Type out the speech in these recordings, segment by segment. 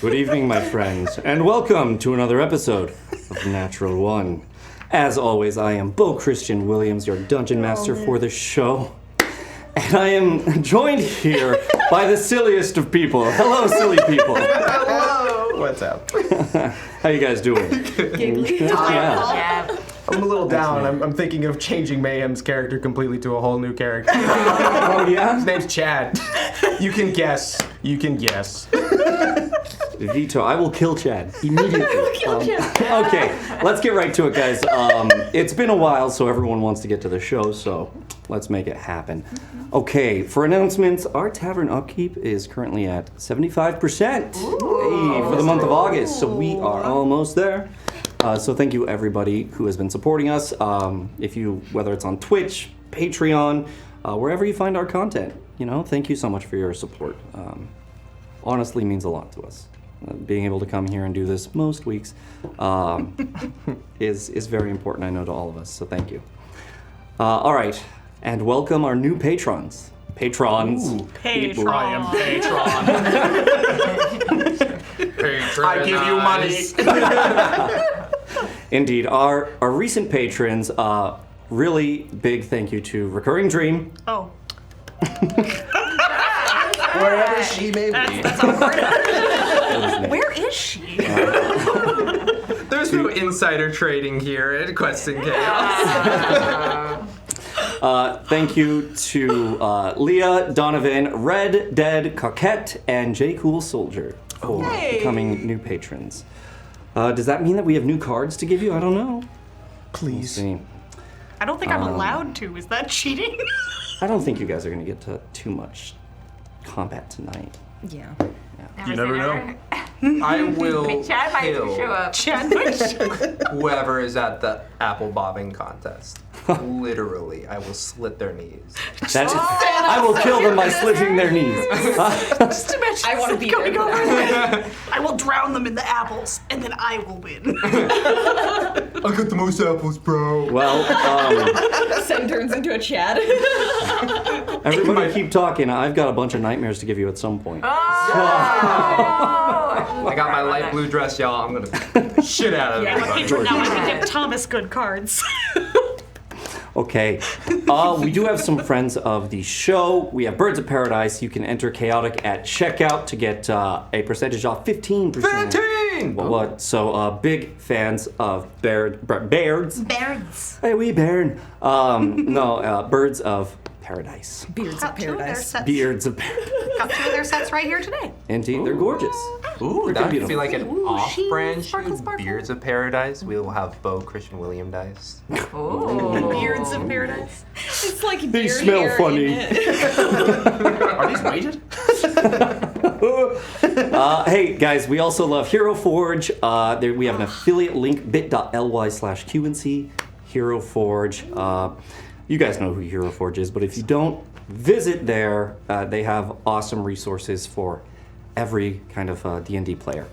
Good evening, my friends, and welcome to another episode of Natural One. As always, I am Bo Christian Williams, your dungeon master for the show. And I am joined here by the silliest of people. Hello, silly people. Hello. What's up? How you guys doing? Yeah. I'm a little down. I'm thinking of changing Mayhem's character completely to a whole new character. Oh, yeah? His name's Chad. You can guess. You can guess. Veto. I will kill Chad immediately. Okay, let's get right to it, guys. It's been a while, so everyone wants to get to the show, so let's make it happen. Okay, for announcements, our tavern upkeep is currently at 75% for the month of August, so we are almost there. So thank you everybody who has been supporting us. Whether it's on Twitch, Patreon, wherever you find our content, thank you so much for your support. Honestly means a lot to us. Being able to come here and do this most weeks is very important, I know, to all of us, so thank you. All right, and welcome our new patrons. Patrons. Patron. I am Patron. I give you money. Indeed, our recent patrons, really big thank you to Recurring Dream. Oh. Wherever she may be. That's awkward. Where is she? There's no insider trading here at Quest and Chaos. Thank you to Leah, Donovan, Red, Dead, Coquette, and J. Cool Soldier for becoming new patrons. Does that mean that we have new cards to give you? I don't know. Please. We'll see. I don't think I'm allowed to. Is that cheating? I don't think you guys are going to get to too much combat tonight. Yeah. You never know. I will Chad might show kill up. Chad, whoever is at the apple bobbing contest. Literally, I will slit their knees. I will kill them by slitting their knees. just imagine I want to be going there. over there. I will drown them in the apples, and then I will win. I got the most apples, bro. Well, Sen turns into a Chad. everybody keep talking. I've got a bunch of nightmares to give you at some point. I got my light blue dress, y'all. I'm gonna beat the shit out of everybody. Patron, now I can give Thomas good cards. Okay. We do have some friends of the show. We have Birds of Paradise. You can enter Chaotic at checkout to get a percentage off 15%. 15! What? So, big fans of Bairds. Barons. Hey, we Bairn. Birds of Paradise. Beards of Got two of their Paradise. sets. Beards of Paradise. Got two of their sets right here today. Indeed, they're gorgeous. Ooh, Freaking that would beautiful. feel like an off-brand sparkle, shoe. sparkle. Beards of Paradise. We will have Bo Christian William dice. Beards of paradise. It's like They beard smell hair funny. in it. Are these weighted? Hey guys, we also love Hero Forge. We have an affiliate link, bit.ly/QNC Hero Forge. You guys know who Hero Forge is, but if you don't, visit there. They have awesome resources for every kind of D&D player.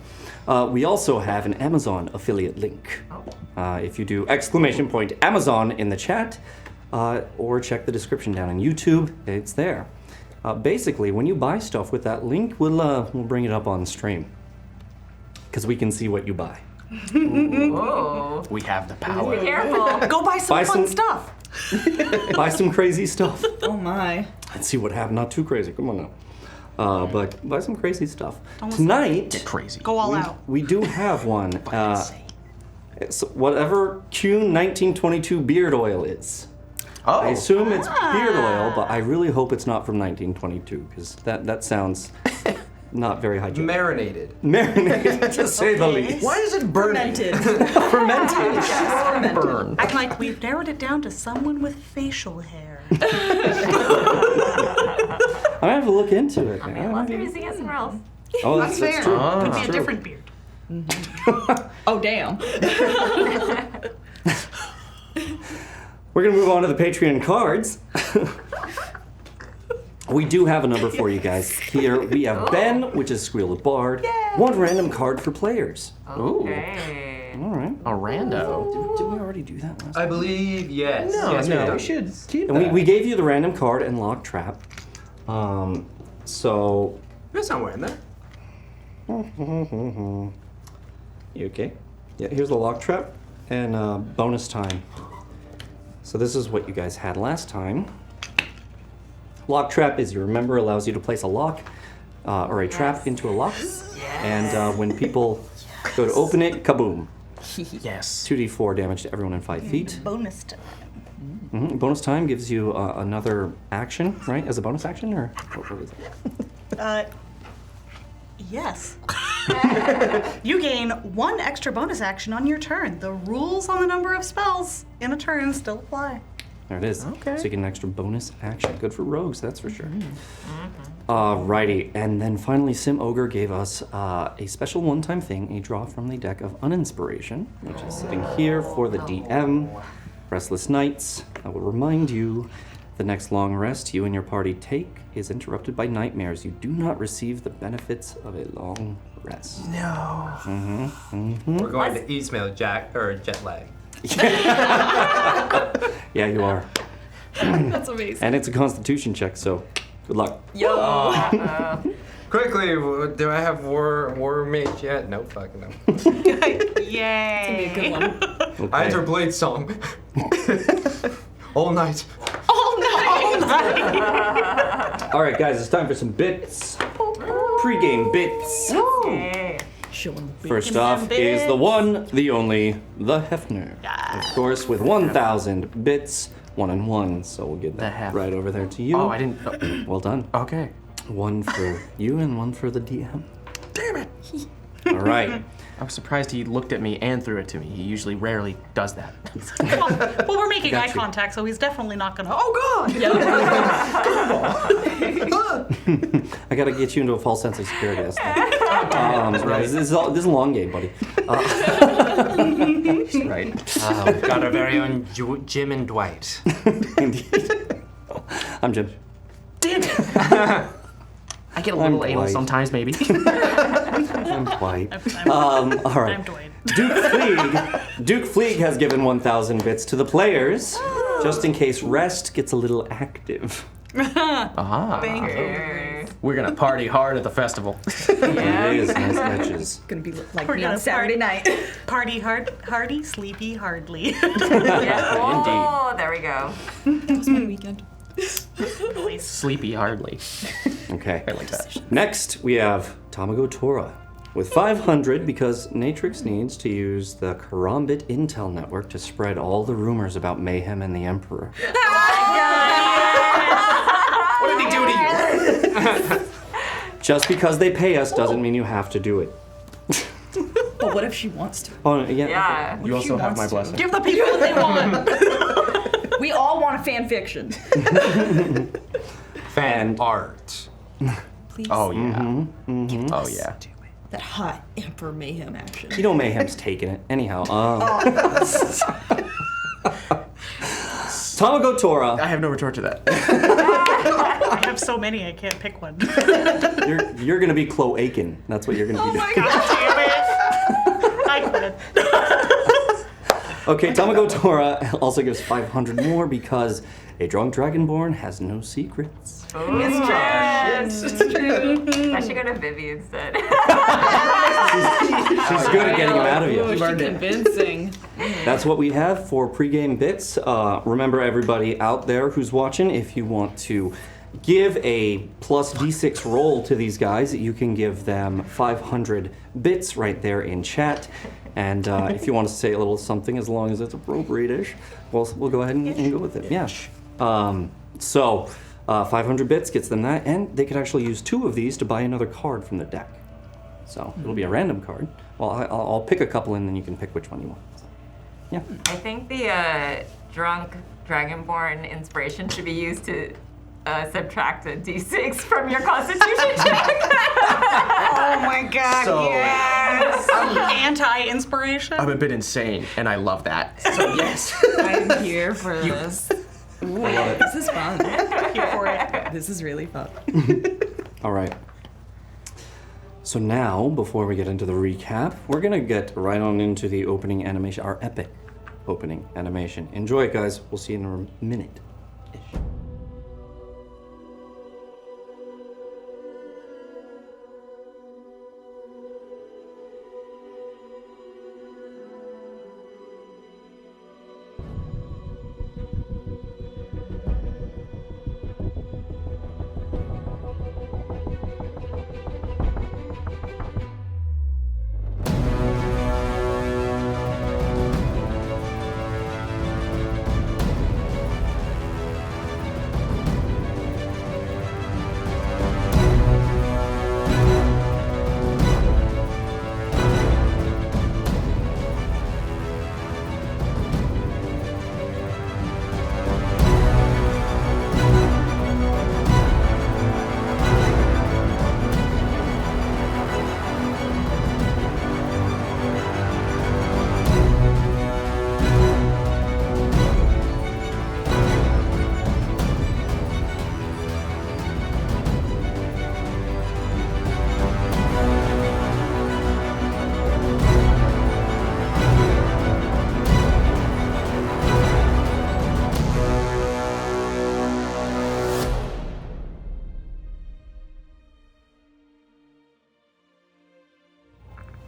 We also have an Amazon affiliate link. If you do !Amazon in the chat, or check the description down on YouTube, it's there. Basically, when you buy stuff with that link, we'll bring it up on stream, because we can see what you buy. Whoa. We have the power. Be careful. Go buy some Buy fun some- stuff. Buy some crazy stuff. Oh my. Let's see what happened. Not too crazy. Come on now. But buy some crazy stuff. Don't listen. Tonight, Crazy. Go all out. we do have one. It's whatever Kuhn 1922 beard oil is. Oh. I assume it's beard oil, but I really hope it's not from 1922, because that sounds not very hygienic. Marinated. Marinated, to say the least. Why is it burning? Fermented. Fermented. Burn. Act like we've narrowed it down to someone with facial hair. I have to look into it. Unless you're using it somewhere else. Oh, That's fair. true. Ah. Could be That's a true. different beard. Oh damn. We're gonna move on to the Patreon cards. We do have a number for you guys. Here we have Ben, which is Squeal the Bard. One random card for players. Okay. All right. A rando. Did we already do that last I believe yes. No, yes, no, we we should keep And that. we gave you the random card and lock trap. So There's somewhere in there. You okay? Yeah, here's the lock trap and bonus time. So this is what you guys had last time. Lock trap, as you remember, allows you to place a lock or a trap into a lock. And when people go to open it, kaboom. Yes. 2d4 damage to everyone in 5 feet. Bonus time. Bonus time gives you another action, right? As a bonus action, or what is it? Yes. You gain 1 extra bonus action on your turn. The rules on the number of spells in a turn still apply. There it is. Okay. So you get an extra bonus action. Good for rogues, that's for sure. Alrighty, and then finally Sim Ogre gave us a special one-time thing, a draw from the deck of Uninspiration, which is sitting here for the DM. Restless Nights. I will remind you, the next long rest you and your party take is interrupted by nightmares. You do not receive the benefits of a long rest. No. We're going to Eastmail jet lag. Yeah, you are. That's amazing. And it's a constitution check, so good luck. Yo. Quickly, do I have war mage yet? No, fucking no. Yay. Be a good one. Okay. I enter Blade Song. All night. Alright, guys, it's time for some bits. Pre-game bits. Show 'em the First them off is bits. the one, the only, the Hefner. Of course, with 1,000 bits, 1 and 1. So we'll get The that Hef. right over there to you. Oh, I didn't. Well done. Okay. 1 for you and 1 for the DM. Damn it. All right. I'm surprised he looked at me and threw it to me. He usually rarely does that. Well, we're making Got eye you. contact, so he's definitely not gonna. Oh God! I gotta get you into a false sense of security. This is a long game, buddy. Right. We've got our very own Jim and Dwight. Indeed. I'm Jim. Damn it. I get a little anal Dwight. sometimes, maybe. I'm Dwight. All right. I'm Dwayne. Duke Fleeg has given 1,000 bits to the players, just in case Rest gets a little active. Ah. We're gonna party hard at the festival. It is nice catches. Gonna be like We're me gonna on Saturday night. Party hard, hardy, sleepy, hardly. Oh, there we go. That's my weekend. Sleepy hardly. Okay. I like that. Next, we have Tamago Tora with 500 because Natrix needs to use the Karambit Intel network to spread all the rumors about Mayhem and the Emperor. What did he do to you? Just because they pay us doesn't mean you have to do it. But what if she wants to? Oh, yeah. Yeah. You also have my wants to. blessing. Give the people what they want. We all want a fan fiction. Fan art. Please. Oh yeah. Oh yeah. That hot Emperor Mayhem action. You know Mayhem's taking it. Anyhow, Tamago Tora, I have no retort to that. I have so many, I can't pick one. you're gonna be Cloaken. That's what you're gonna be doing. God damn it! I quit. Okay, Tamago Tora also gives 500 more because a drunk dragonborn has no secrets. It's true. I should go to Vivi instead. She's good at getting them out of Oh, you. she's convincing. That's what we have for pregame bits. Remember, everybody out there who's watching, if you want to give a plus d6 roll to these guys, you can give them 500 bits right there in chat. And if you want to say a little something, as long as it's appropriate-ish, we'll go ahead and go with it. Yeah. So 500 bits gets them that, and they could actually use 2 of these to buy another card from the deck. So it'll be a random card. Well, I'll pick a couple, and then you can pick which one you want. So, yeah. I think the drunk dragonborn inspiration should be used to subtract a d6 from your constitution check. Oh my God! So- Yes. Anti-inspiration. I'm a bit insane, and I love that. So yes. I'm here for this. This is fun. Here for it. This is really fun. All right. So now, before we get into the recap, we're gonna get right on into the opening animation, our epic opening animation. Enjoy it, guys. We'll see you in a minute-ish.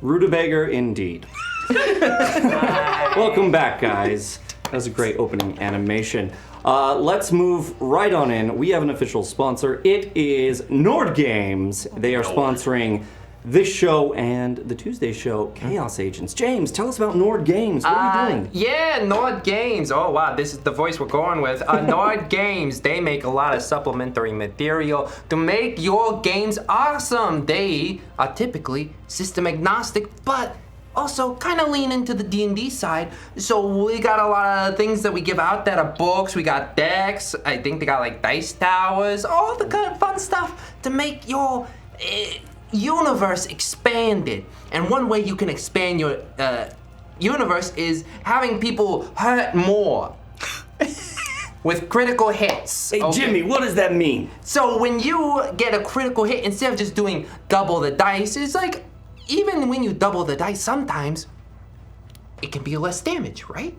Rutabaga indeed. Welcome back, guys. That was a great opening animation. Let's move right on in. We have an official sponsor. It is Nord Games. They are sponsoring this show and the Tuesday show, Chaos Agents. James, tell us about Nord Games. What are you doing? Yeah, Nord Games. Oh, wow, this is the voice we're going with. Nord Games, they make a lot of supplementary material to make your games awesome. They are typically system agnostic, but also kind of lean into the D&D side. So we got a lot of things that we give out that are books. We got decks. I think they got like dice towers. All the kind of fun stuff to make your universe expanded. And one way you can expand your universe is having people hurt more with critical hits. Hey, Jimmy, what does that mean? So when you get a critical hit, instead of just doing double the dice, it's like, even when you double the dice, sometimes it can be less damage, right?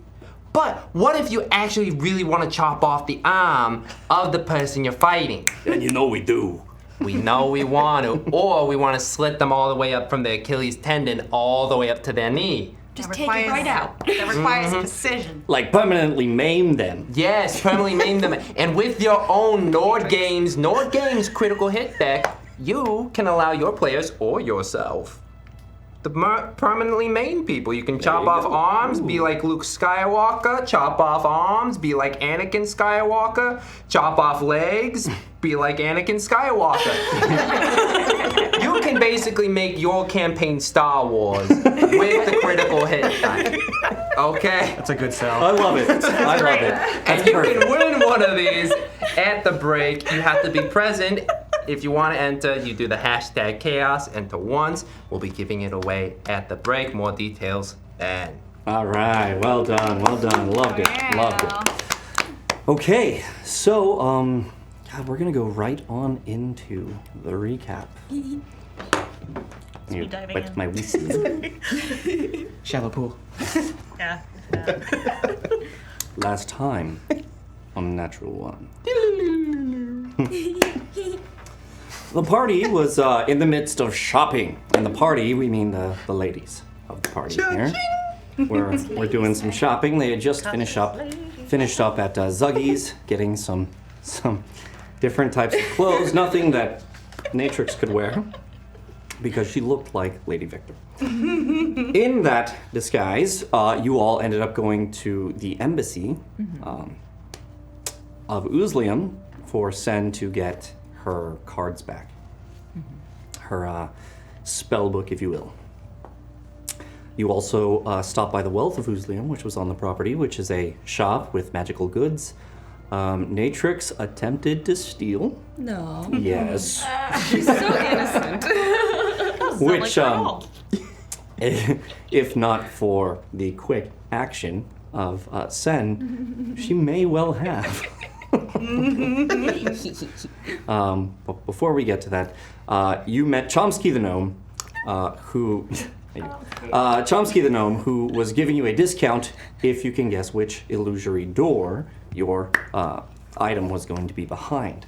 But what if you actually really want to chop off the arm of the person you're fighting? And you know we do. We know we want to, or we want to slit them all the way up from the Achilles tendon all the way up to their knee. Just take it right out. That requires precision. Like permanently maim them. Yes, permanently maim them. And with your own Nord Games critical hit deck, you can allow your players or yourself to permanently maim people. You can chop off arms, be like Luke Skywalker, chop off arms, be like Anakin Skywalker, chop off legs, be like Anakin Skywalker. You can basically make your campaign Star Wars with the critical hit die. Okay? That's a good sell. I love it. I love it. And That's you perfect. can win one of these at the break. You have to be present. If you want to enter, you do the hashtag chaos. Enter once. We'll be giving it away at the break. More details then. All right. Well done. Well done. Loved it. Loved it. Okay. So, God, we're going to go right on into the recap. Speed diving Wet in. my whistle. Shallow pool. Yeah. Last time on Natural One. The party was in the midst of shopping. And the party, we mean the ladies of the party here. We're doing some shopping. They had just finished up at Zuggy's, getting some different types of clothes. Nothing that Natrix could wear, because she looked like Lady Victor. In that disguise, you all ended up going to the embassy of Uzlium for Sen to get her cards back. Her spell book, if you will. You also stopped by the Wealth of Uzlium, which was on the property, which is a shop with magical goods. Natrix attempted to steal. No. Yes. She's so innocent. Which, if not for the quick action of Sen, she may well have. But before we get to that, you met Chomsky the Gnome, who was giving you a discount if you can guess which illusory door your item was going to be behind.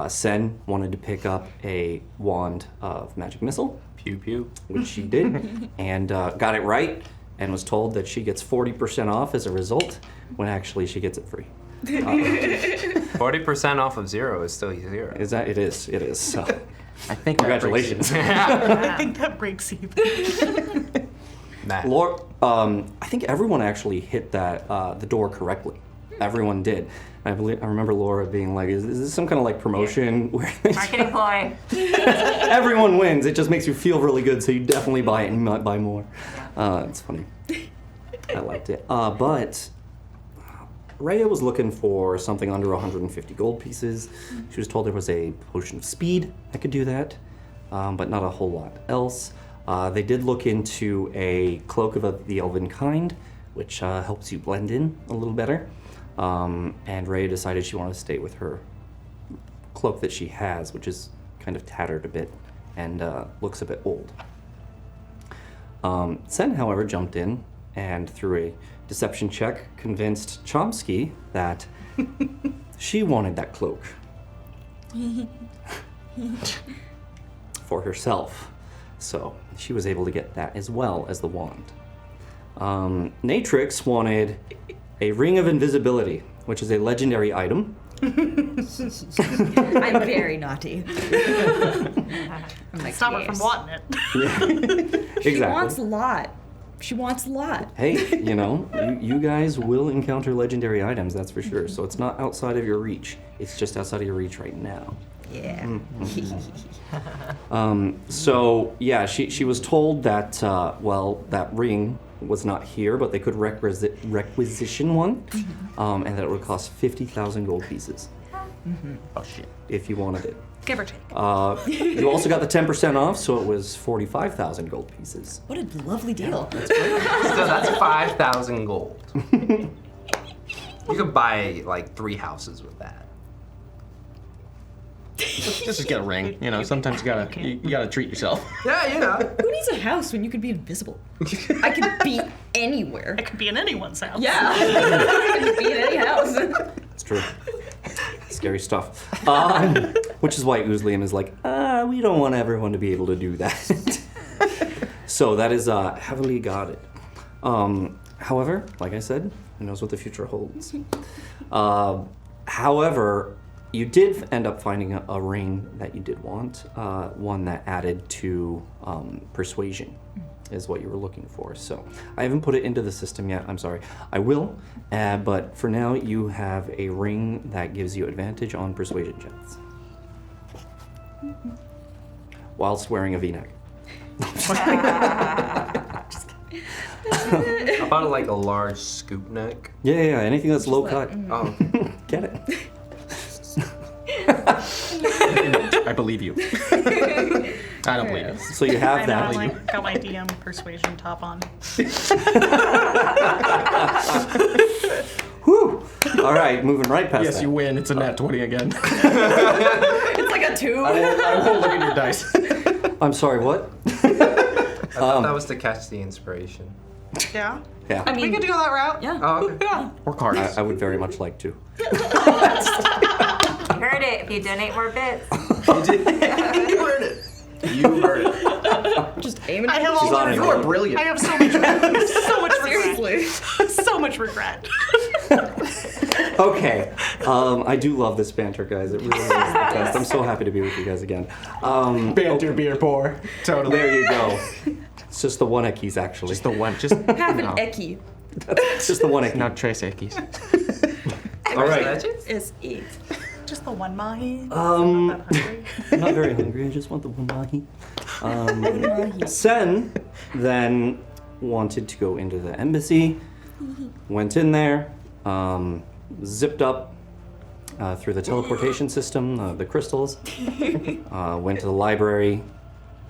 Sen wanted to pick up a wand of magic missile, Pew pew. which she did, and got it right, and was told that she gets 40% off as a result, when actually she gets it free. 40% off of 0 is still 0. Is that? It is. It is. So, I think that breaks congratulations. I think that breaks even. Nah. Laura, I think everyone actually hit that the door correctly. Everyone did. I remember Laura being like, "Is this some kind of like promotion where Marketing ploy. everyone wins? It just makes you feel really good, so you definitely buy it and you might buy more." It's funny. I liked it. But Rhea was looking for something under 150 gold pieces. She was told there was a potion of speed that could do that, but not a whole lot else. They did look into a cloak of the elven kind, which helps you blend in a little better. And Rhea decided she wanted to stay with her cloak that she has, which is kind of tattered a bit and looks a bit old. Sen, however, jumped in and through a deception check convinced Chomsky that she wanted that cloak for herself. So she was able to get that as well as the wand. Natrix wanted a ring of invisibility, which is a legendary item. I'm very naughty. I'm like, Stop her from yes. wanting it. She Exactly. wants a lot. She wants a lot. Hey, you guys will encounter legendary items, that's for sure. So it's not outside of your reach. It's just outside of your reach right now. Yeah. So yeah, she was told that that ring was not here, but they could requisition one, and that it would cost 50,000 gold pieces. Oh shit. If you wanted it. Give or take. You also got the 10% off, so it was 45,000 gold pieces. What a lovely deal. So that's 5,000 gold. You could buy like 3 houses with that. Just get a ring. Sometimes you gotta treat yourself. Yeah, Who needs a house when you can be invisible? I could be anywhere. It could be in anyone's house. Yeah. I could be in any house. It's true. Scary stuff. Which is why Oozlium is like, we don't want everyone to be able to do that. So that is heavily guarded. However, like I said, who knows what the future holds. However, you did end up finding a ring that you did want, one that added to persuasion is what you were looking for. So I haven't put it into the system yet, I'm sorry. I will, but for now you have a ring that gives you advantage on persuasion checks. Whilst wearing a v-neck. How about like a large scoop neck? Yeah, anything that's low cut. Oh, Get it. I believe you. I don't believe you. So you have that. Got my DM persuasion top on. Whew. All right, moving right past Yes, that. you win. It's a nat 20 again. It's like a 2. I won't look at your dice. I'm sorry, what? I thought that was to catch the inspiration. Yeah. Yeah. I mean, We could go that route. yeah. Oh, okay. Yeah. Work hard. I would very much like to. You heard it. If you donate more bits. You heard it. You heard it. Just aiming I at have the all She's on it. You are brilliant. I have so much regret. So much regret. Seriously. So much regret. Okay. I do love this banter, guys. It really is the best. I'm so happy to be with you guys again. Banter, beer, pour. Totally. There you go. It's just the one Ekis, actually. Just the one. Just half an eki. It's just the one Eki. not Trace Ekis. All right. Legends? Is it. Just the one mahi. Um, Not that hungry. I'm not very hungry. I just want the one mahi. Sen then wanted to go into the embassy. Went in there. Zipped up through the teleportation system, the crystals. Went to the library.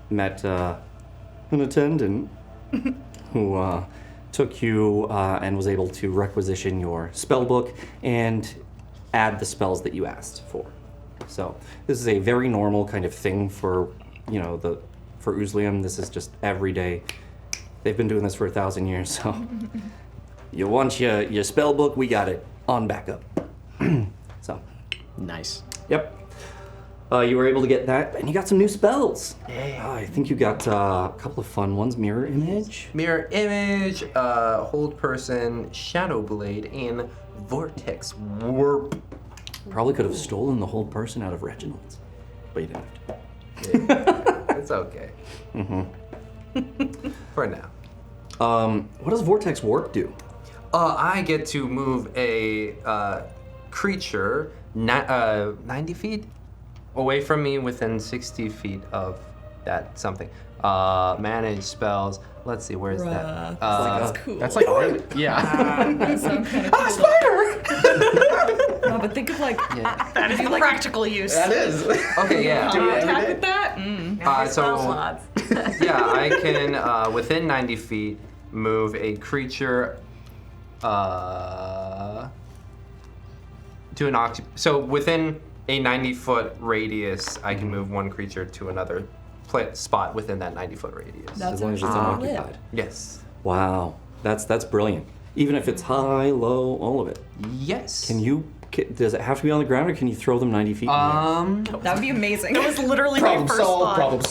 Met an attendant who took you and was able to requisition your spell book and add the spells that you asked for. So this is a very normal kind of thing for for Oozlium. This is just every day. They've been doing this for 1,000 years. So you want your spell book, we got it on backup. So Nice. yep. You were able to get that, and you got some new spells. I think you got a couple of fun ones. Mirror Image. Mirror image, hold person, shadow blade, and vortex warp. Probably could have stolen the whole person out of Reginald's, but you didn't have to. It's okay. For now. What does Vortex Warp do? I get to move a creature 90 feet away from me within 60 feet of that something. Manage spells. Let's see, where's that? That's cool. That's like really, yeah. That sounds kind of cool. No, but think of like That is the practical use. That is. Okay, yeah. attack with that. Spell So slots. yeah, I can within 90 feet move a creature to an so within a 90-foot radius, I can move one creature to another spot within that 90-foot radius. That's As long as it's actually unoccupied. Yes. Wow, that's brilliant. Even if it's high, low, all of it. Yes. Can you Does it have to be on the ground, or can you throw them 90 feet in the air? That would be amazing. That was literally my first thought. Problem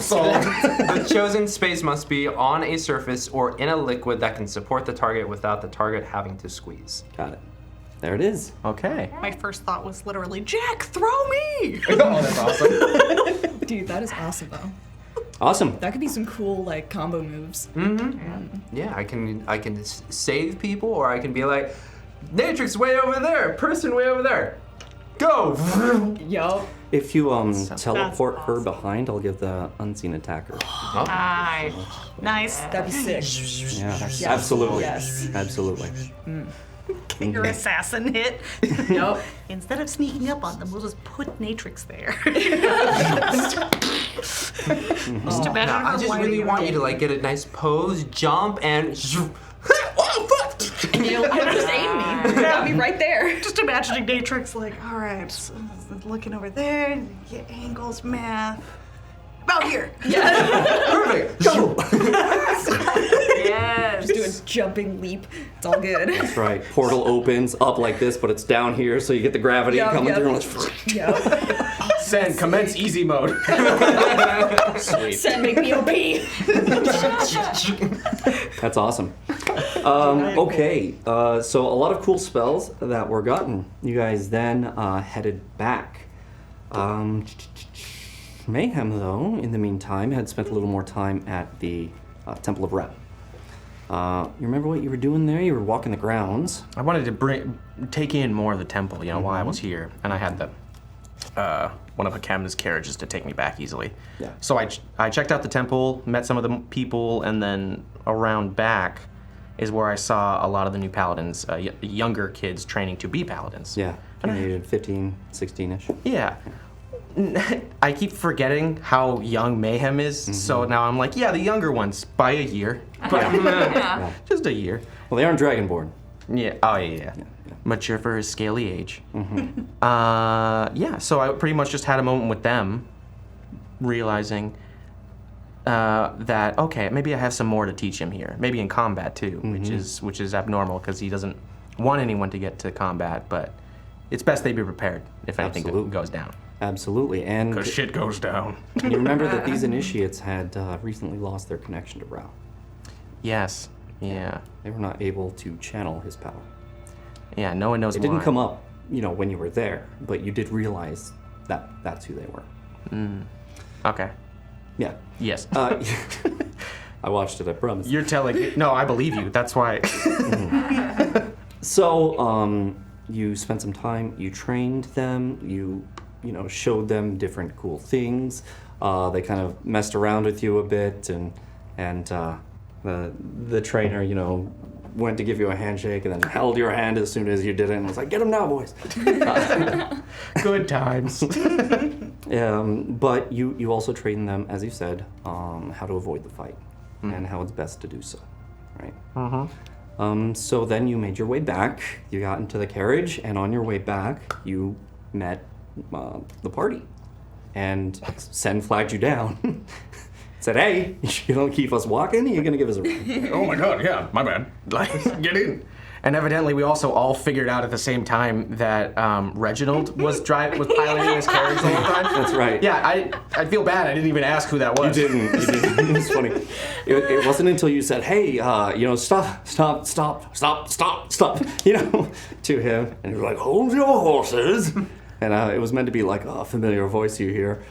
solved. The chosen space must be on a surface or in a liquid that can support the target without the target having to squeeze. Got it. There it is. Okay. My first thought was literally, Jack, throw me! Oh, that's awesome. Dude, that is awesome though. Awesome. That could be some cool like combo moves. Yeah, I can save people, or I can be like, Natrix way over there, person way over there, go. Yup. If you teleport her awesome. behind, I'll give the unseen attacker. Nice. Nice. That'd be sick. Yeah, absolutely. Yes. Absolutely. Get your assassin hit. Yup. Instead of sneaking up on them, we'll just put Natrix there. Just imagine Now, I her just lighting really her want you up. to like get a nice pose, jump, and oh fuck! And you'll just aim me. That'd be right there. Just imagining Natrix like, all right, so looking over there, get angles, math. About here. Perfect. Go. Yes. Just do a jumping leap. It's all good. That's right. Portal opens up like this, but it's down here, so you get the gravity Yup, coming yup. through. And it's Yup. Send, commence easy mode. sweet. Send, make me OP. That's awesome. Okay, so a lot of cool spells that were gotten. You guys then headed back. Mayhem, though, in the meantime, had spent a little more time at the Temple of Rep. You remember what you were doing there? You were walking the grounds. I wanted to take in more of the temple, while I was here, and I had the one of Hakem's carriages to take me back easily. Yeah. So I checked out the temple, met some of the people, and then around back is where I saw a lot of the new paladins, younger kids training to be paladins. Yeah, you 15, 16-ish. Yeah. I keep forgetting how young Mayhem is, so now I'm like, yeah, the younger ones by a year, but Yeah. just a year. Well, they aren't Dragonborn. Yeah. Oh yeah. Mature for his scaly age. Yeah. So I pretty much just had a moment with them, realizing that okay, maybe I have some more to teach him here. Maybe in combat too, which is abnormal because he doesn't want anyone to get to combat. But it's best they be prepared if anything Absolutely. goes down. Absolutely, and shit goes down. you remember that these initiates had recently lost their connection to Rao. Yes. Yeah. They were not able to channel his power. Yeah. No one knows It why. didn't come up, when you were there, but you did realize that that's who they were. Okay. Yeah. Yes. I watched it, I promise. You're telling. No, I believe you. That's why. So, you spent some time, you trained them, you showed them different cool things. They kind of messed around with you a bit, and the trainer, went to give you a handshake and then held your hand as soon as you did it and was like, "Get him now, boys." Good times. But you also trained them, as you said, how to avoid the fight and how it's best to do so, right? So then you made your way back. You got into the carriage, and on your way back, you met the party. And Sen flagged you down. Said, "Hey, you don't keep us walking. You're gonna give us a ride." Oh my god, yeah, my bad. Get in. And evidently, we also all figured out at the same time that Reginald was piloting his carriage the whole time. That's right. Yeah, I feel bad. I didn't even ask who that was. You didn't. It was funny. It wasn't until you said, "Hey, stop," to him, and he was like, "Hold your horses." And it was meant to be like a familiar voice you hear,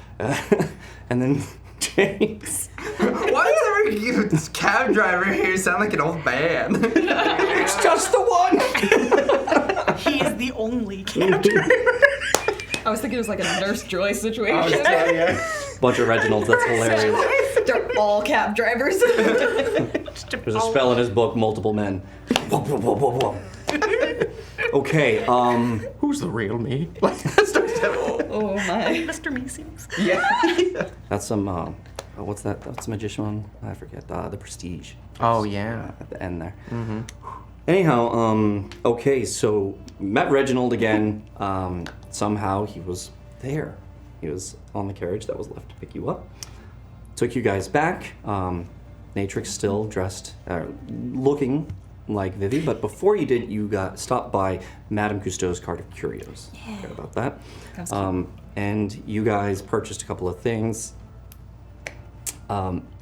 and then James. Why does every cab driver here sound like an old man? It's just the one. He is the only character. I was thinking it was like a Nurse Joy situation. Bunch of Reginalds. That's hilarious. They're all cab drivers. There's a spell in his book, multiple men. Okay, Who's the real me? Oh my. Mr. Meeseeks. Yeah. that's some, what's that? That's the magician one? I forget. The Prestige. Oh yeah. At the end there. Anyhow, okay, so met Reginald again. Somehow he was there. He was on the carriage that was left to pick you up. Took you guys back. Natrix still dressed, looking like Vivi, but before you did, you got stopped by Madame Cousteau's Cart of Curios. Yeah. Forgot about that. That's cute. And you guys purchased a couple of things.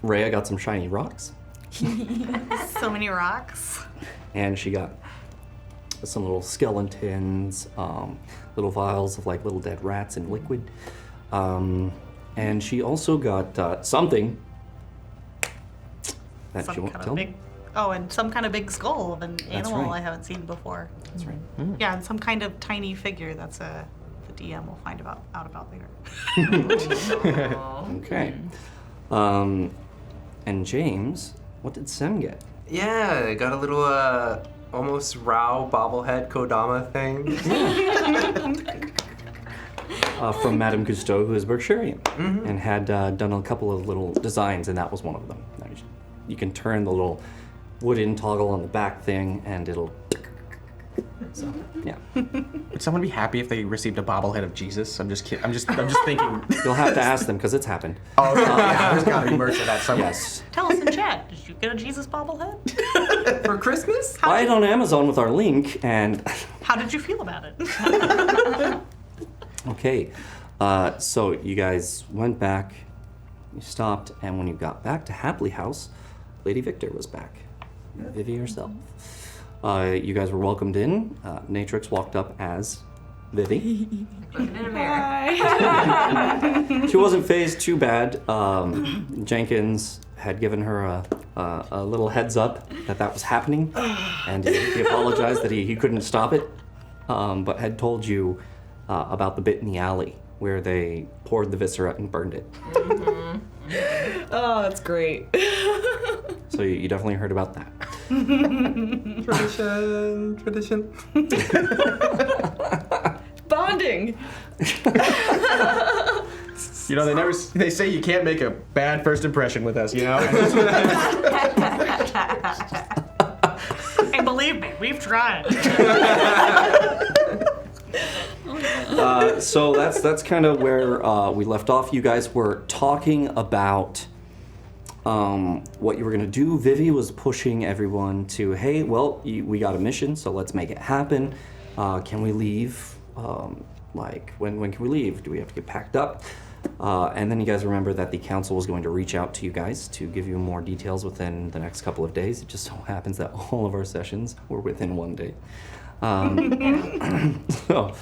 Rhea got some shiny rocks, So many rocks. and she got some little skeletons, little vials of like little dead rats in liquid. And she also got something that she Some won't kind tell of me. big. Oh, and some kind of big skull of an animal right. I haven't seen before. That's right. Yeah, and some kind of tiny figure that's the DM will find out about later. Okay. And James, what did Sem get? Yeah, I got a little almost Rao bobblehead Kodama thing. From Madame Cousteau, who is Berkshirian, and had done a couple of little designs, and that was one of them. Now you can turn the little wooden toggle on the back thing, and it'll. So, yeah. Would someone be happy if they received a bobblehead of Jesus? I'm just kidding. I'm just thinking. You'll have to ask them because it's happened. Oh, yeah, there's gotta be merch of that somewhere. Yes. Tell us in chat, did you get a Jesus bobblehead? For Christmas? Buy it on Amazon with our link, and How did you feel about it? okay. So you guys went back, you stopped, and when you got back to Hapley House, Lady Victor was back. Vivi herself. You guys were welcomed in. Natrix walked up as Vivi. Looking in a mirror. She wasn't phased too bad. Jenkins had given her a little heads up that was happening, and he apologized that he couldn't stop it, but had told you about the bit in the alley where they poured the viscera and burned it. Oh, that's great. So you definitely heard about that. Tradition. Bonding. You know, they say you can't make a bad first impression with us, you know? And believe me, we've tried. So that's kind of where we left off. You guys were talking about what you were gonna do. Vivi was pushing everyone to, hey, well, we got a mission, so let's make it happen. Can we leave? Like, when can we leave? Do we have to get packed up? And then you guys remember that the council was going to reach out to you guys to give you more details within the next couple of days. It just so happens that all of our sessions were within one day. So,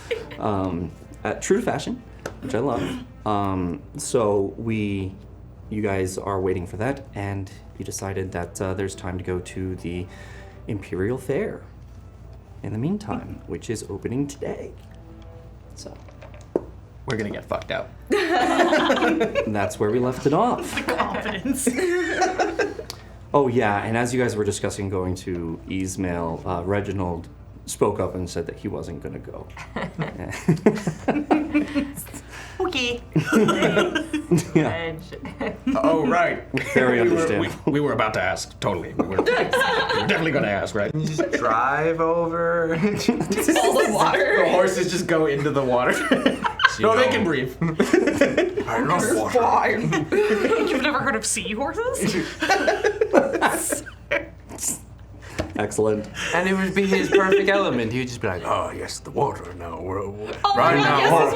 true to fashion, which I love. So you guys are waiting for that, and you decided that there's time to go to the Imperial Fair in the meantime, which is opening today. So We're gonna get fucked up. that's where we left it off. Confidence. Oh yeah, and as you guys were discussing going to Ismail, Reginald spoke up and said that he wasn't going to go. Okay. Yeah. Oh, right. Very understandable. We were about to ask, totally. We were definitely going to ask, right? You just drive over. All the water. The horses just go into the water. No, they can breathe. I love water. You've never heard of seahorses? Excellent. And it would be his perfect element. He would just be like, oh, yes, the water now. Right now,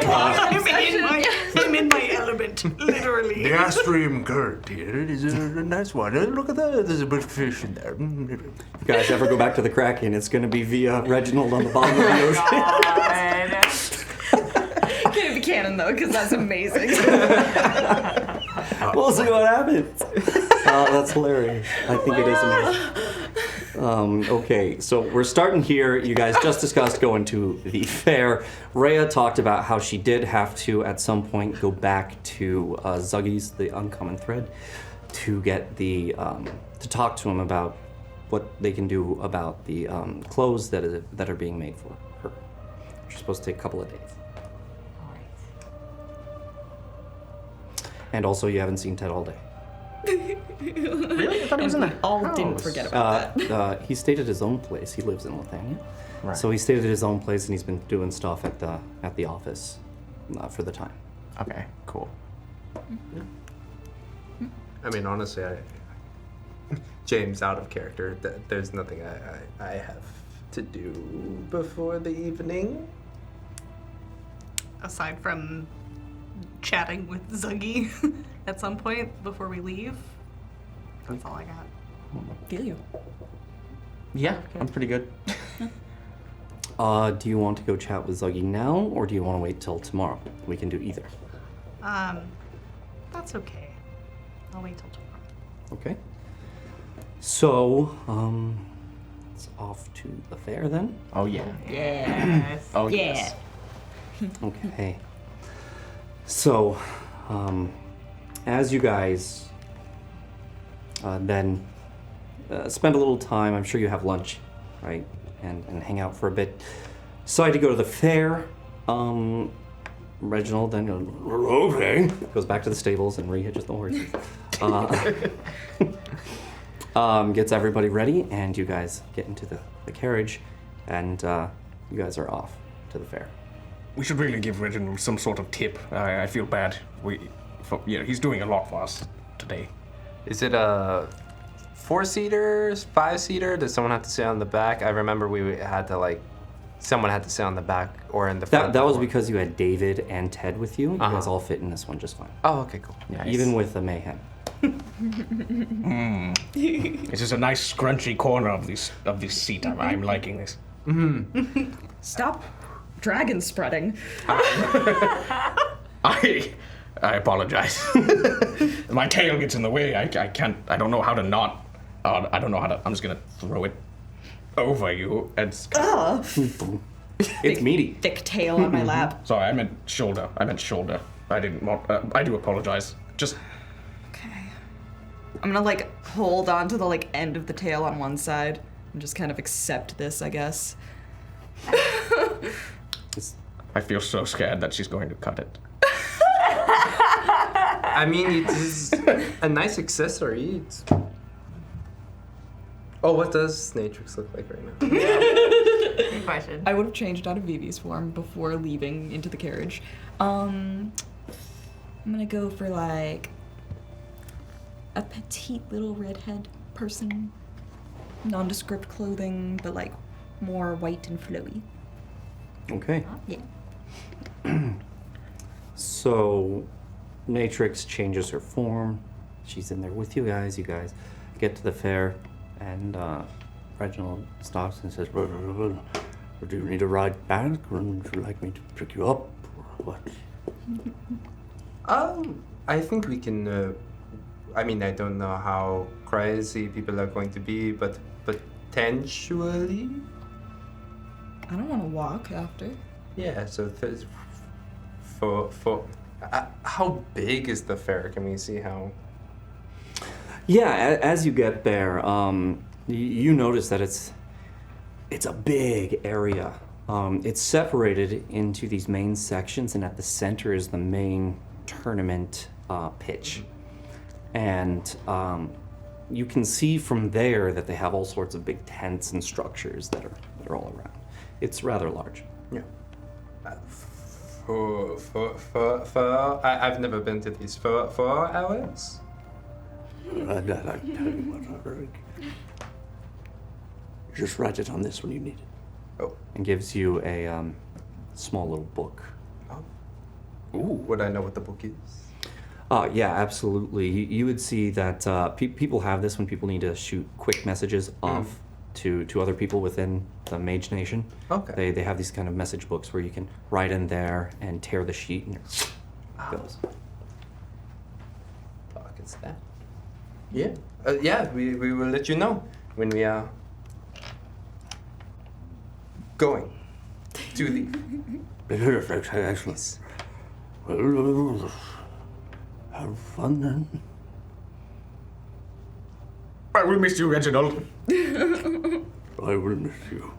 I'm in my element, literally. The Astrium current here. It is a nice one. Look at that. There's a bit of fish in there. If you guys ever go back to the Kraken, it's going to be via Reginald on the bottom of the ocean. Can't be canon though, because that's amazing. We'll see what happens. That's hilarious. I think it is amazing. Okay, so we're starting here. You guys just discussed going to the fair. Rhea talked about how she did have to, at some point, go back to Zuggy's, the Uncommon Thread, to get the to talk to him about what they can do about the clothes that are being made for her. Which is supposed to take a couple of days. And also, you haven't seen Ted all day. Really? I thought he was in the All house. didn't forget about that. He stayed at his own place. He lives in Lithuania. Right. So he stayed at his own place, and he's been doing stuff at the office for the time. Okay, cool. I mean, honestly, James, out of character. There's nothing I have to do before the evening. Aside from chatting with Zuggy at some point before we leave, that's all I got. Feel you. Yeah, I'm pretty good. Do you want to go chat with Zuggy now, or do you want to wait till tomorrow? We can do either. That's okay. I'll wait till tomorrow. Okay. So, it's off to the fair then? Oh yeah. Yes. Oh Yeah. yes. Okay. So, as you guys then spend a little time, I'm sure you have lunch, right? And hang out for a bit. Decide to go to the fair. Reginald then goes, okay. Goes back to the stables and rehitches the horses. Gets everybody ready, and you guys get into the carriage, and you guys are off to the fair. We should really give Reginald some sort of tip. I feel bad. He's doing a lot for us today. Is it a 4-seater, 5-seater? Does someone have to sit on the back? I remember we had to someone had to sit on the back or in the front. That was before. because you had David and Ted with you. You Uh-huh. guys all fit in this one just fine. Oh, okay, cool. Nice. Even with the mayhem. This is a nice scrunchy corner of this seat. I'm liking this. Stop dragon spreading. I apologize. My tail gets in the way. I can't. I don't know how to not. I don't know how to. I'm just gonna throw it over you. It's It's meaty. Thick tail on my lap. sorry. I meant shoulder. I didn't want. I do apologize. Just Okay. I'm gonna hold on to the end of the tail on one side and just kind of accept this, I guess. I feel so scared that she's going to cut it. I mean, it is a nice accessory. Oh, what does Natrix look like right now? Good question. I would have changed out of Vivi's form before leaving into the carriage. I'm gonna go for a petite little redhead person. Nondescript clothing, but more white and flowy. Okay. Yeah. So, Natrix changes her form. She's in there with you guys. You guys get to the fair, and Reginald stops and says, "Do you need a ride back, or would you like me to pick you up, or what?" I think we can. I mean, I don't know how crazy people are going to be, but potentially. I don't want to walk after. Yeah. So for how big is the fair? Can we see how? Yeah, as you get there, you notice that it's a big area. It's separated into these main sections, and at the center is the main tournament pitch. And you can see from there that they have all sorts of big tents and structures that are all around. It's rather large. Yeah. I've never been to these. 4 hours? I tell you what, Rick. Just write it on this when you need it. Oh. And gives you a small little book. Ooh. Would I know what the book is? Yeah, absolutely. You would see that people have this when people need to shoot quick messages off to other people within the Mage Nation. Okay. They have these kind of message books where you can write in there and tear the sheet and it goes. Fuck is that? Yeah. Yeah, we will let you know when we are going to the... Excellent. Well, have fun then. I will miss you, Reginald. I will miss you.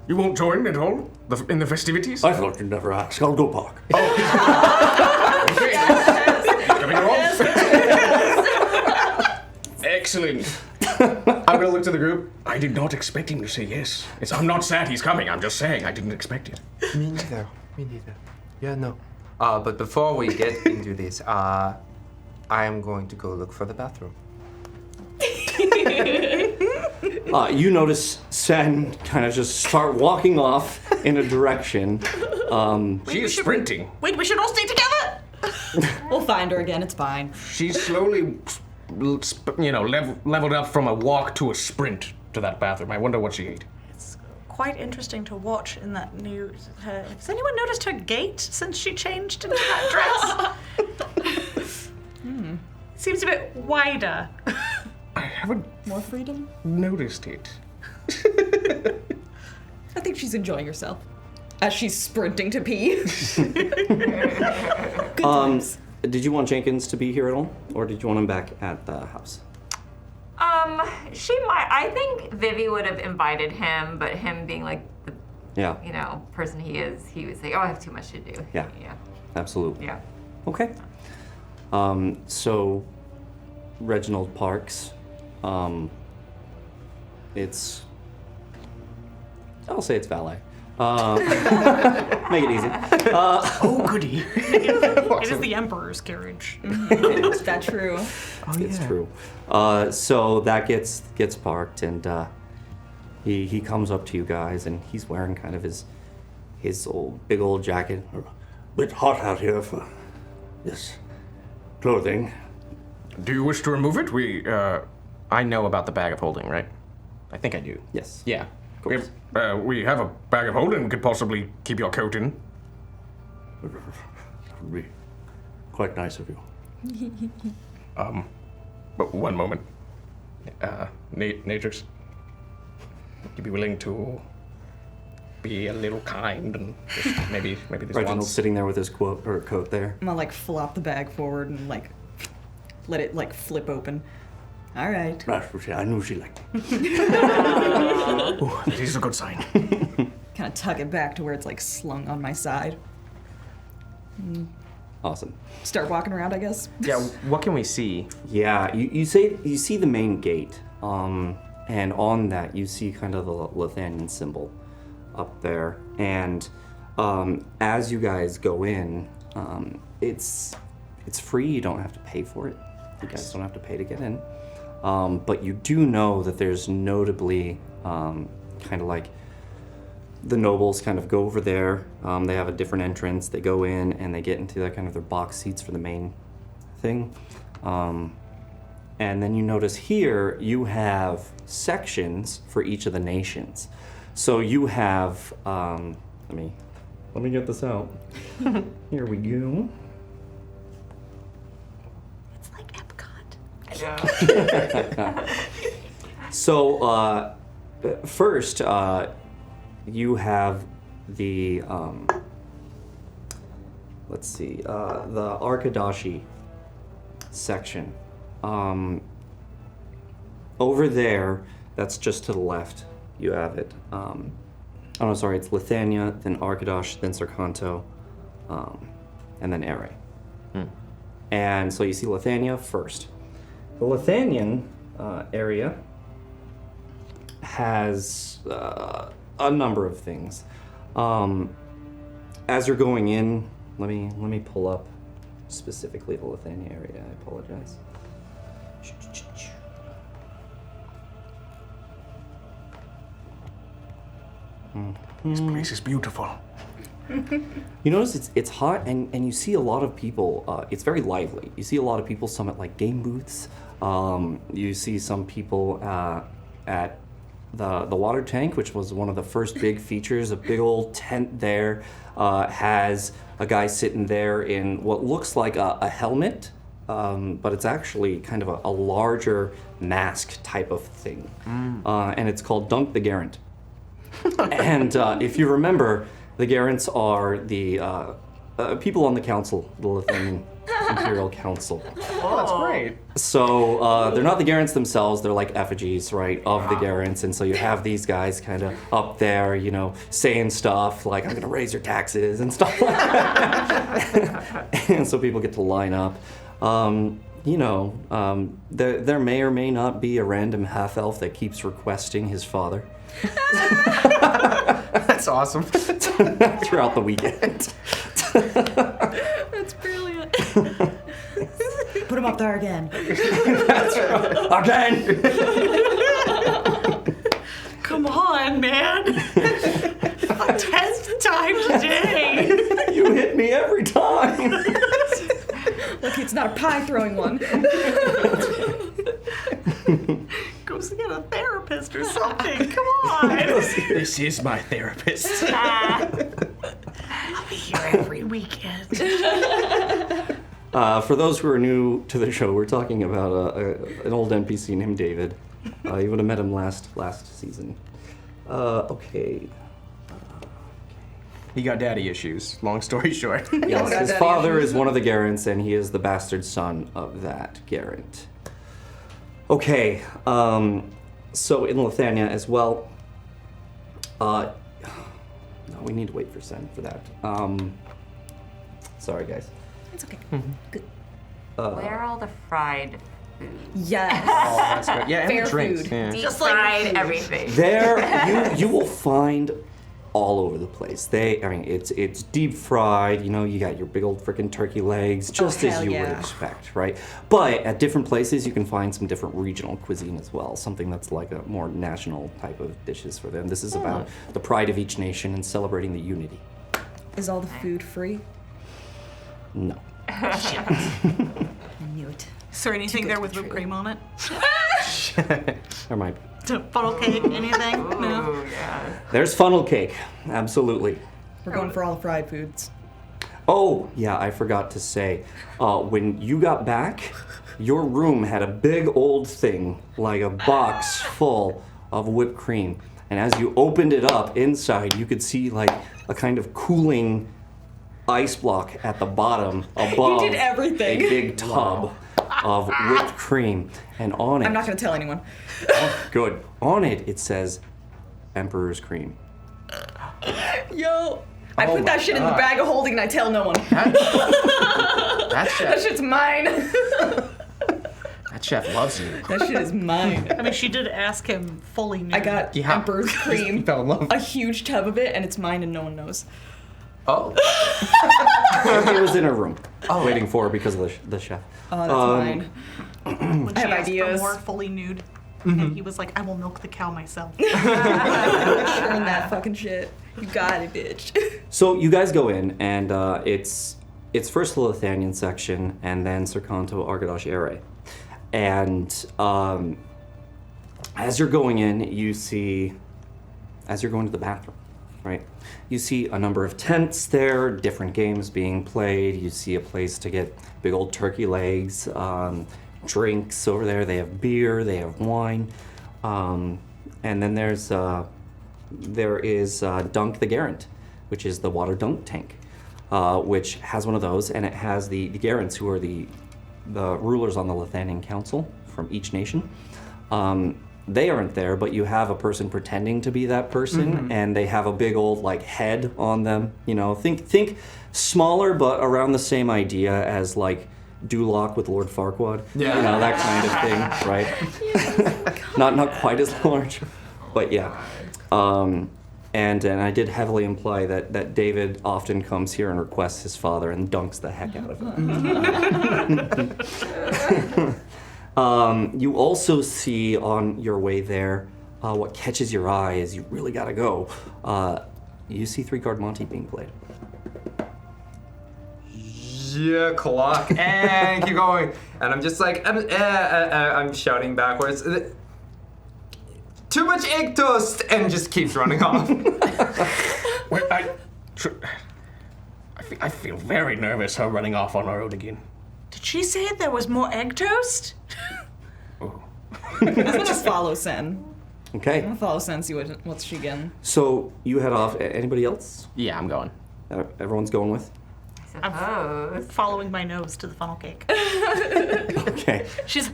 You won't join at all in the festivities? I thought you'd never ask. I'll go park. Okay. Coming along. Excellent. I'm gonna look to the group. I did not expect him to say yes. I'm not sad he's coming. I'm just saying I didn't expect it. Me neither. Yeah, no. But before we get into this, I am going to go look for the bathroom. You notice Sen kind of just start walking off in a direction. She is sprinting. Wait, we should all stay together. We'll find her again. It's fine. She's slowly, leveled up from a walk to a sprint to that bathroom. I wonder what she ate. Quite interesting to watch in that new. Has anyone noticed her gait since she changed into that dress? Seems a bit wider. I haven't More freedom? noticed it. I think she's enjoying herself. As she's sprinting to pee. Good times. Did you want Jenkins to be here at all? Or did you want him back at the house? She might. I think Vivi would have invited him, but him being like the Yeah. person he is, he would say, "Oh, I have too much to do." Yeah. Yeah. Absolutely. Yeah. Okay. So, Reginald Parks, it's, I'll say it's valet. Make it easy. Oh, goody. It is the Emperor's carriage. Is that true? It's true. So that gets parked, and he comes up to you guys, and he's wearing kind of his big old jacket. Bit hot out here for this clothing. Do you wish to remove it? I know about the bag of holding, right? I think I do. Yes. Yeah. If we have a bag of holding, we could possibly keep your coat in. It would be quite nice of you. But one moment. Natrix, would you be willing to be a little kind and just maybe this Reginald's once? sitting there with his coat there. I'm gonna flop the bag forward and let it flip open. All right. I knew she liked it. Ooh, this is a good sign. Kind of tuck it back to where it's slung on my side. Awesome. Start walking around, I guess. Yeah. What can we see? Yeah, you see the main gate, and on that you see kind of the Lithanian symbol up there. And as you guys go in, it's free. You don't have to pay for it. You guys don't have to pay to get in. But you do know that there's notably kind of like the nobles kind of go over there. They have a different entrance. They go in and they get into that kind of their box seats for the main thing. And then you notice here you have sections for each of the nations. So you have let me get this out. Here we go. It's like Epcot. Yeah. So first you have the let's see, the Arkadashi section. Over there, that's just to the left. You have it. Oh no, sorry, it's Lithania, then Arkadash, then Sarkanto, and then Ere. And so you see Lithania first. The Lithanian area has a number of things. As you're going in, let me pull up specifically the Lithania area. I apologize. This place is beautiful. You notice it's hot, and you see a lot of people. It's very lively. You see a lot of people, some at game booths. You see some people at the water tank, which was one of the first big features. A big old tent there has a guy sitting there in what looks like a helmet, but it's actually kind of a larger mask type of thing. And it's called Dunk the Garant. And if you remember, the Garants are the people on the council, the Lithuanian Imperial Council. Oh, that's great. So they're not the Garants themselves, they're like effigies, right, of the Garants. And so you have these guys kind of up there, saying stuff like, I'm going to raise your taxes and stuff like that. And so people get to line up. There may or may not be a random half-elf that keeps requesting his father. That's awesome. Throughout the weekend. That's brilliant. Put him up there again. Again! Come on, man. A 10th time today. You hit me every time. Look, it's not a pie throwing one. Go get a therapist or something. Come on. This is my therapist. I'll be here every weekend. For those who are new to the show, we're talking about an old NPC named David. You would have met him last season. Okay. He got daddy issues. Long story short. Yes, his father is one of the Garants, and he is the bastard son of that Garant. Okay, so in Lithania as well. No, we need to wait for Sen for that. Sorry, guys. It's okay. Where are all the fried foods? Yes. Oh, that's good. Yeah, and Fair the drinks. food. Yeah. Deep Just like fried food. everything. There, you will find all over the place. It's deep fried. You know, you got your big old freaking turkey legs, just as hell you would yeah. expect, right? But at different places, you can find some different regional cuisine as well. Something that's like a more national type of dishes for them. This is about the pride of each nation and celebrating the unity. Is all the food free? No. I knew it. Is there anything there with whipped cream on it? There might be. Funnel cake? Anything? No. Ooh, yeah. There's funnel cake. Absolutely. We're going for all the fried foods. Oh, yeah, I forgot to say. When you got back, your room had a big old thing, like a box full of whipped cream. And as you opened it up inside, you could see like a kind of cooling ice block at the bottom above did everything. a big tub of whipped cream. And on it, I'm not going to tell anyone. good. On it, it says Emperor's Cream. Yo. I Oh put that my shit in the God. bag of holding and I tell no one. That That chef, shit's mine. that chef loves you. That shit is mine. I mean, she did ask him fully nude. I got Yeah. Emperor's He cream, fell in love. a huge tub of it, and it's mine and no one knows. Oh. It was in her room, waiting for her because of the chef. Oh, that's mine. when I she have asked ideas. for more fully nude. And he was like, I will milk the cow myself. Churn that fucking shit. You got it, bitch. So you guys go in, and it's first the Lithanian section, and then Serkanto Argadosh Ere. And as you're going in, as you're going to the bathroom, right? You see a number of tents there, different games being played. You see a place to get big old turkey legs, drinks over there. They have beer, they have wine, and then there is Dunk the Garant, which is the water dunk tank, which has one of those, and it has the Garants, who are the rulers on the Lithanian Council from each nation. They aren't there, but you have a person pretending to be that person, and they have a big old like head on them. You know, think smaller, but around the same idea as like Duloc with Lord Farquaad. Yeah. You know, that kind of thing, right? Not quite as large, but yeah. And I did heavily imply that David often comes here and requests his father and dunks the heck out of him. You also see on your way there, what catches your eye is you really gotta go. You see 3-card Monty being played. Yeah, clock, and keep going. And I'm just like, I'm shouting backwards. Too much egg toast, and just keeps running off. Wait, I feel very nervous her running off on our own again. Did she say there was more egg toast? Oh. I'm gonna follow Sen. I'm Okay, gonna follow Sen, see what's she getting. so you head off. Anybody else? Yeah, I'm going. Everyone's going with? Suppose. Following my nose to the funnel cake. Okay. She's.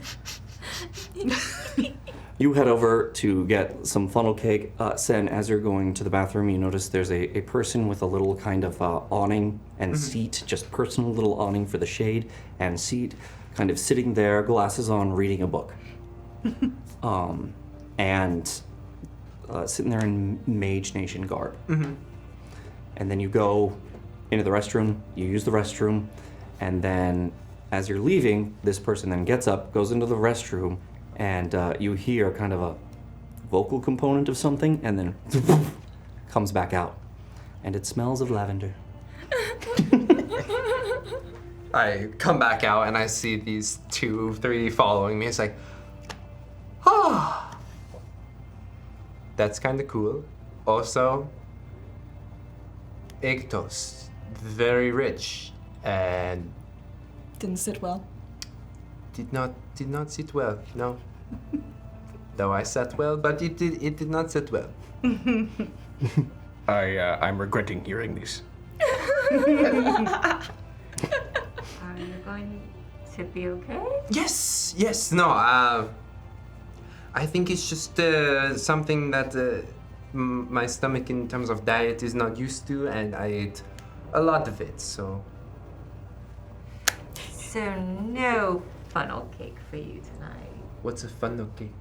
You head over to get some funnel cake. Sen, as you're going to the bathroom, you notice there's a person with a little kind of awning and seat, just personal little awning for the shade and seat, kind of sitting there, glasses on, reading a book. And sitting there in Mage Nation garb. And then you go into the restroom, you use the restroom, and then as you're leaving, this person then gets up, goes into the restroom, and you hear kind of a vocal component of something, and then comes back out. And it smells of lavender. I come back out and I see these 2-3 following me. It's like, oh, that's kind of cool. Also, egg toast, very rich, and Didn't sit well. did not sit well. No. Though I sat well, but it did not sit well. I'm regretting hearing this. Are you going to be okay? Yes. No. I think it's just something that my stomach, in terms of diet, is not used to, and I ate a lot of it. So No funnel cake for you tonight. what's a funnel cake?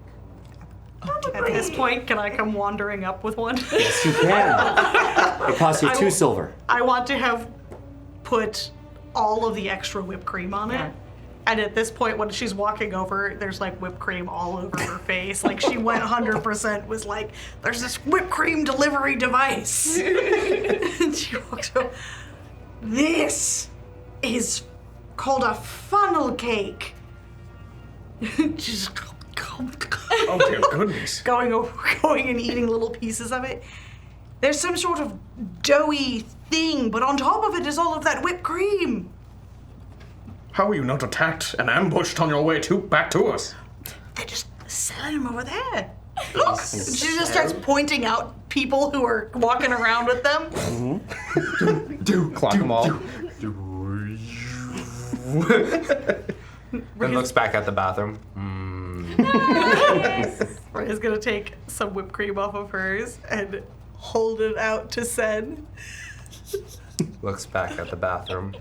At this point, can I come wandering up with one? Yes, you can. It costs you 2 silver. I want to have put all of the extra whipped cream on it. Yeah. And at this point, when she's walking over, there's like whipped cream all over her face. Like she went 100%, was like, there's this whipped cream delivery device. And she walks over. This is called a funnel cake. She's Oh dear goodness. going and eating little pieces of it. There's some sort of doughy thing, but on top of it is all of that whipped cream. How were you not attacked and ambushed on your way back to us? They're just selling them over there. Look! And she just starts pointing out people who are walking around with them. Clock them all. And looks back at the bathroom. Ray's gonna take some whipped cream off of hers and hold it out to Sen. Looks back at the bathroom.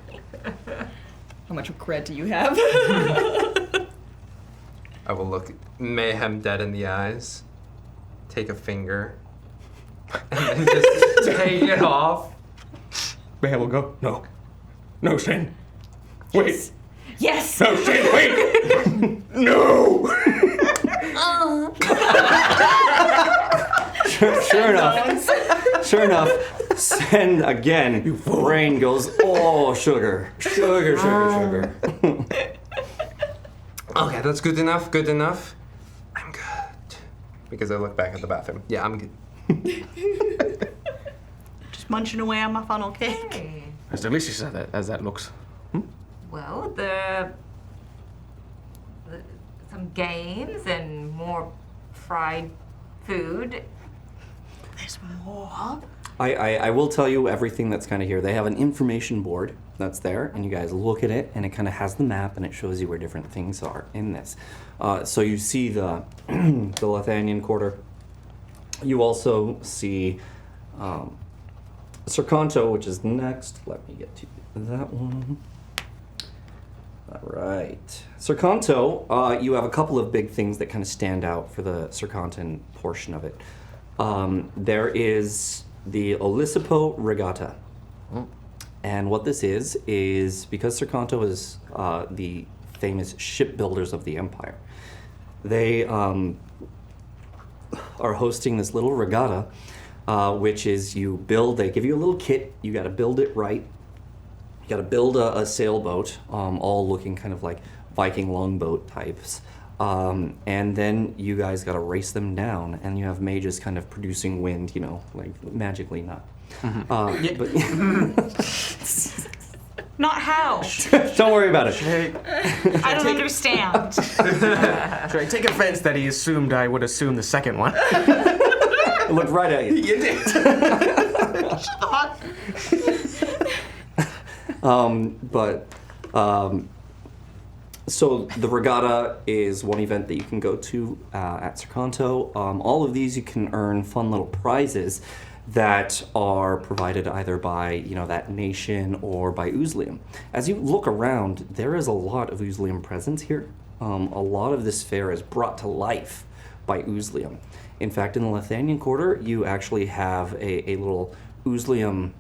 How much regret do you have? I will look Mayhem dead in the eyes, take a finger, and then just take it off. Mayhem will go, no. No, Shane. Wait. Yes! No, Shane, wait! No! Sure enough, Sen again, brain goes, oh, sugar. Okay, that's good enough. I'm good. Because I look back at the bathroom. Yeah, I'm good. Just munching away on my funnel cake. Hey. As delicious as that looks. Well, some games and more fried food. There's more. I will tell you everything that's kind of here. They have an information board that's there, and you guys look at it, and it kind of has the map, and it shows you where different things are in this. So you see the the Lithanian Quarter. You also see Serkanto, which is next. Let me get to that one. All right. Serkanto, you have a couple of big things that kind of stand out for the Serkantan portion of it. There is the Olisipo Regatta. And what this is because Serkanto is the famous shipbuilders of the Empire, they are hosting this little regatta, which is they give you a little kit, you got to build it right. You got to build a sailboat, all looking kind of like Viking longboat types. And then you guys got to race them down, and you have mages kind of producing wind, like magically not. But Not how. don't worry about it. I don't understand. Should I take offense that he assumed I would assume the second one? I looked right at you. You did. So the regatta is one event that you can go to at Serkanto. All of these you can earn fun little prizes that are provided either by that nation or by Uzlium. As you look around, there is a lot of Uzlium presence here. A lot of this fair is brought to life by Uzlium. In fact, in the Lithanian Quarter, you actually have a little Uzlium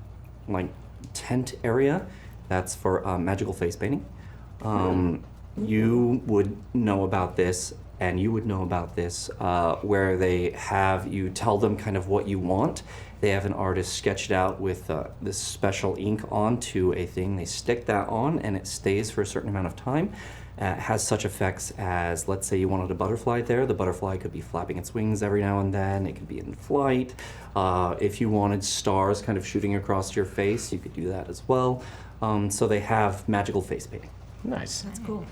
tent area that's for magical face painting. You would know about this, and you would know about this, where they have you tell them kind of what you want. They have an artist sketch it out with this special ink onto a thing. They stick that on, and it stays for a certain amount of time. It has such effects as, let's say you wanted a butterfly there. The butterfly could be flapping its wings every now and then. It could be in flight. If you wanted stars kind of shooting across your face, you could do that as well. So they have magical face painting. Nice. That's cool.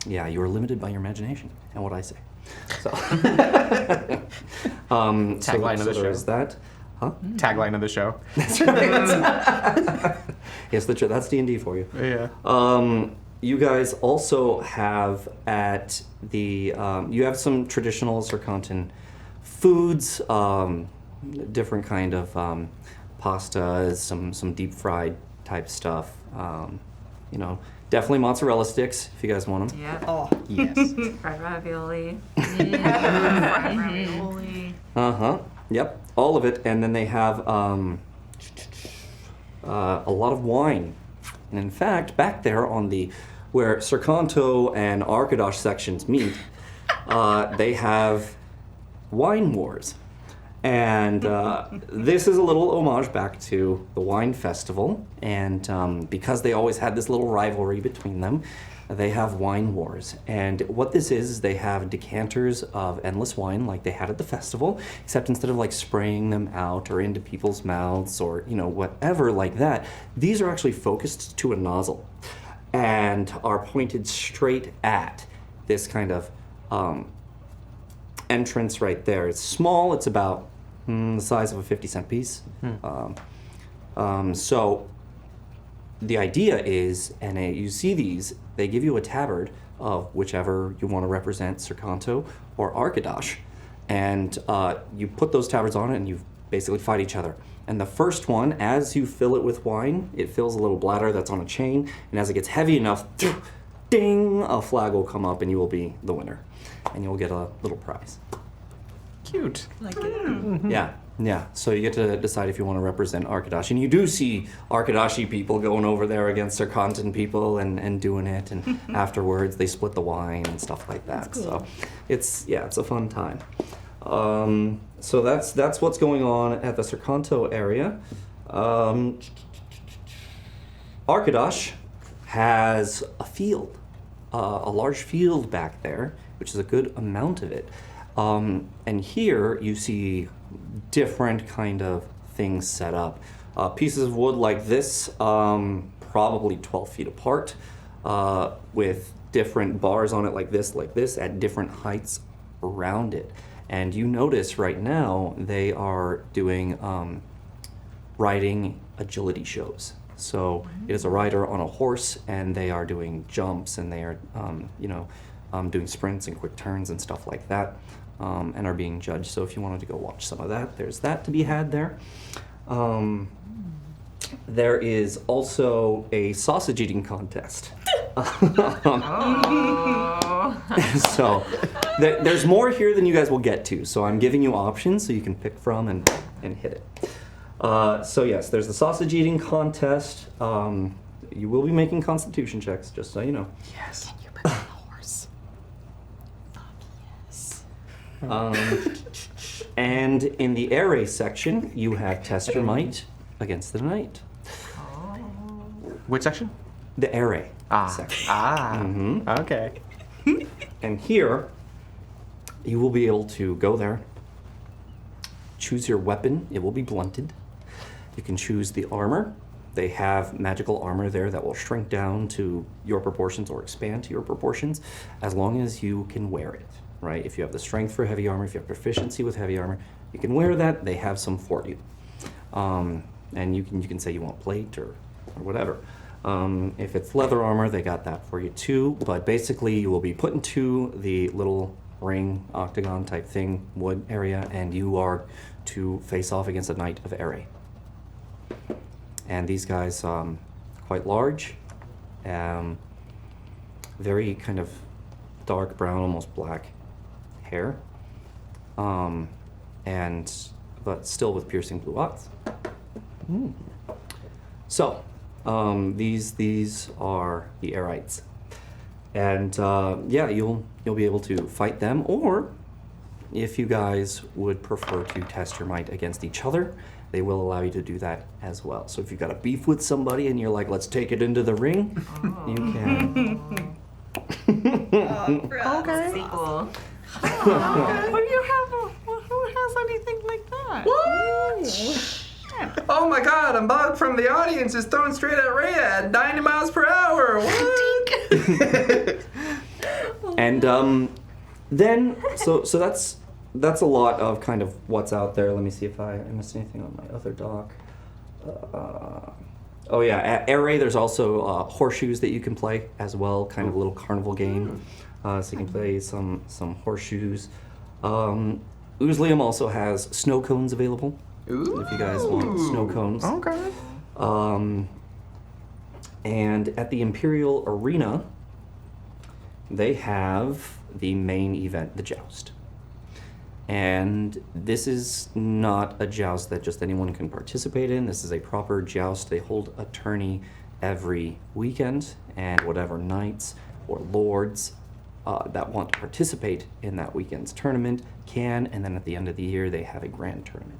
Yeah, you are limited by your imagination and what I say. So, Tagline of the show. There's that. Huh? Tagline of the show. That's right. Yes, that's D&D for you. Yeah. You guys also have at the, you have some traditional Circontan foods, different kind of pastas, some deep fried type stuff. You know, definitely mozzarella sticks if you guys want them. Yeah. Oh, Yes. Fried ravioli. Fried ravioli. Yep. All of it, and then they have a lot of wine. And in fact, back there on the where Circonto and Arkadosh sections meet, they have wine wars. And this is a little homage back to the wine festival. And because they always had this little rivalry between them, they have wine wars. And what this is they have decanters of endless wine like they had at the festival, except instead of like spraying them out or into people's mouths or, you know, whatever like that, these are actually focused to a nozzle and are pointed straight at this kind of entrance right there. It's small, it's about the size of a 50-cent piece. So the idea is, and you see these, they give you a tabard of whichever you want to represent, Circonto or Arkadosh, and you put those tabards on it and you basically fight each other. And the first one, as you fill it with wine, it fills a little bladder that's on a chain, and as it gets heavy enough, ding, a flag will come up and you will be the winner. And you'll get a little prize. Cute. like it. Yeah. So you get to decide if you want to represent Arkadosh. And you do see Arkadoshi people going over there against Circontan people and doing it. And afterwards, they split the wine and stuff like that. That's cool. So it's a fun time. So that's what's going on at the Circonto area. Arkadosh has a field, a large field back there, which is a good amount of it. And here you see different kind of things set up. Pieces of wood like this, probably 12 feet apart, with different bars on it like this, at different heights around it. And you notice right now they are doing riding agility shows. So it is a rider on a horse, and they are doing jumps, and they are, doing sprints and quick turns and stuff like that, and are being judged. So if you wanted to go watch some of that, there's that to be had there. There is also a sausage eating contest. So there's more here than you guys will get to. So I'm giving you options so you can pick from and hit it. So yes, there's the sausage eating contest. You will be making constitution checks, just so you know. Yes. You bet on the horse. Fuck yes. And in the air race section, you have test your might against the knight. Which section? The air race section. Okay. And here, you will be able to go there, choose your weapon. It will be blunted. You can choose the armor. They have magical armor there that will shrink down to your proportions or expand to your proportions as long as you can wear it, right? If you have the strength for heavy armor, if you have proficiency with heavy armor, you can wear that. They have some for you. And you can say you want plate or whatever. If it's leather armor, they got that for you too. But basically, you will be put into the little ring, octagon type thing, wood area, and you are to face off against a knight of Ere. And these guys, quite large, very kind of dark brown, almost black hair, but still with piercing blue eyes. So, these are the Erites. And yeah, you'll be able to fight them, or if you guys would prefer to test your might against each other, they will allow you to do that as well. So if you've got a beef with somebody and you're like, let's take it into the ring, you can. Okay. Sequel. What do you have? Who has anything like that? What? Oh my god, a mug from the audience is thrown straight at Rhea at 90 miles per hour. What? And then, so that's a lot of kind of what's out there. Let me see if I missed anything on my other doc. Oh yeah, at Air Ray there's also horseshoes that you can play as well, kind of a little carnival game. So you can play some horseshoes. Oozlium also has snow cones available. Ooh. If you guys want snow cones. Okay. And at the Imperial Arena, they have the main event, the joust. And this is not a joust that just anyone can participate in. This is a proper joust. They hold a tourney every weekend, and whatever knights or lords that want to participate in that weekend's tournament can, and then at the end of the year they have a grand tournament.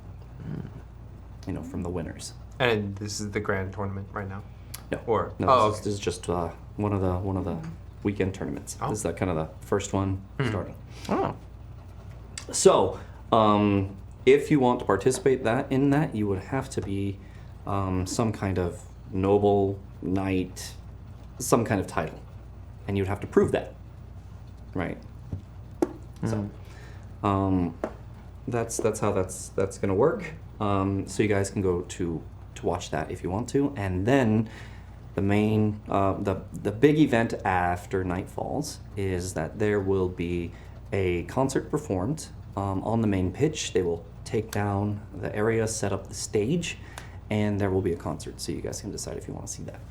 From the winners. And this is the grand tournament right now? No. Or No, this is just one of the weekend tournaments. Oh. This is kind of the first one starting. Oh. So, if you want to participate in that, you would have to be some kind of noble, knight, some kind of title, and you'd have to prove that, right? So, that's how that's going to work. So you guys can go to watch that if you want to, and then the main the big event after night falls is that there will be a concert performed on the main pitch. They will take down the area, set up the stage, and there will be a concert. So you guys can decide if you want to see that.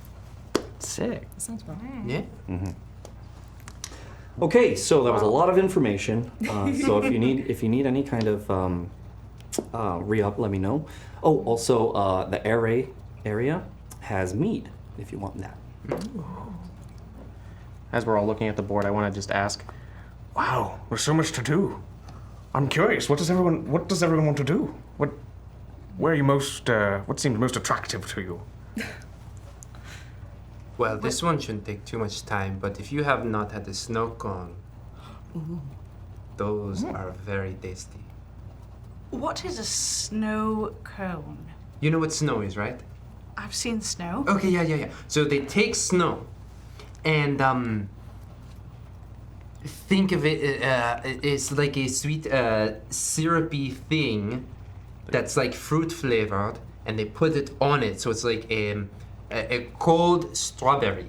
Sick. That sounds fun. Yeah. Okay, so that was a lot of information. So if you need any kind of re-up, let me know. Oh, also the area has mead if you want that. As we're all looking at the board, I want to just ask, Wow, there's so much to do. I'm curious. What does everyone want to do? What seems most attractive to you? Well, this one shouldn't take too much time, but if you have not had the snow cone, those are very tasty. What is a snow cone? You know what snow is, right? I've seen snow. Okay, yeah. So they take snow and think of it, it's like a sweet, syrupy thing that's like fruit flavored, and they put it on it, so it's like a cold strawberry.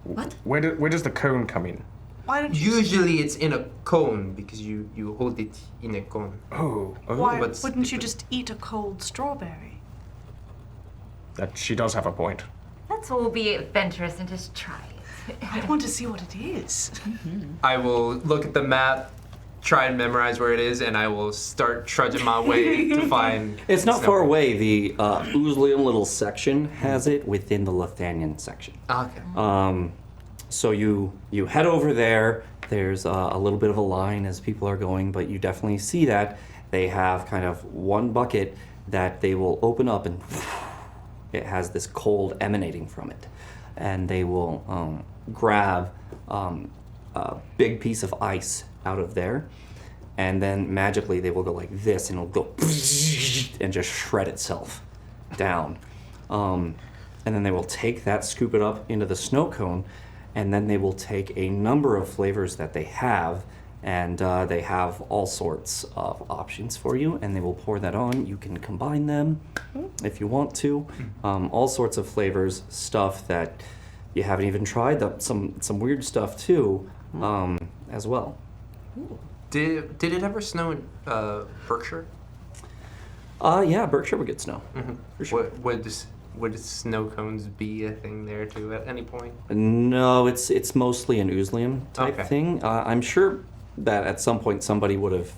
What? Where does the cone come in? Why don't you? Usually it's in a cone because you hold it in a cone. Oh, Why but it's wouldn't you different. just eat a cold strawberry? that she does have a point. Let's all be adventurous and just try it. I want to see what it is. I will look at the map, try and memorize where it is, and I will start trudging my way to find. It's not snow far cone. away. The Oozlium little section has it within the Lithanian section. Okay. So you head over there. There's a little bit of a line as people are going, but you definitely see that they have kind of one bucket that they will open up, and it has this cold emanating from it. And they will grab a big piece of ice out of there, and then magically they will go like this, and it'll go and just shred itself down. And then they will take that, scoop it up into the snow cone, and then they will take a number of flavors that they have, and they have all sorts of options for you, and they will pour that on. You can combine them if you want to. All sorts of flavors, stuff that you haven't even tried, some weird stuff too, as well. Did it ever snow in Berkshire? Yeah, Berkshire would get snow. For sure. Would snow cones be a thing there too at any point? No, it's mostly an Oozlium type Okay. thing. I'm sure that at some point somebody would have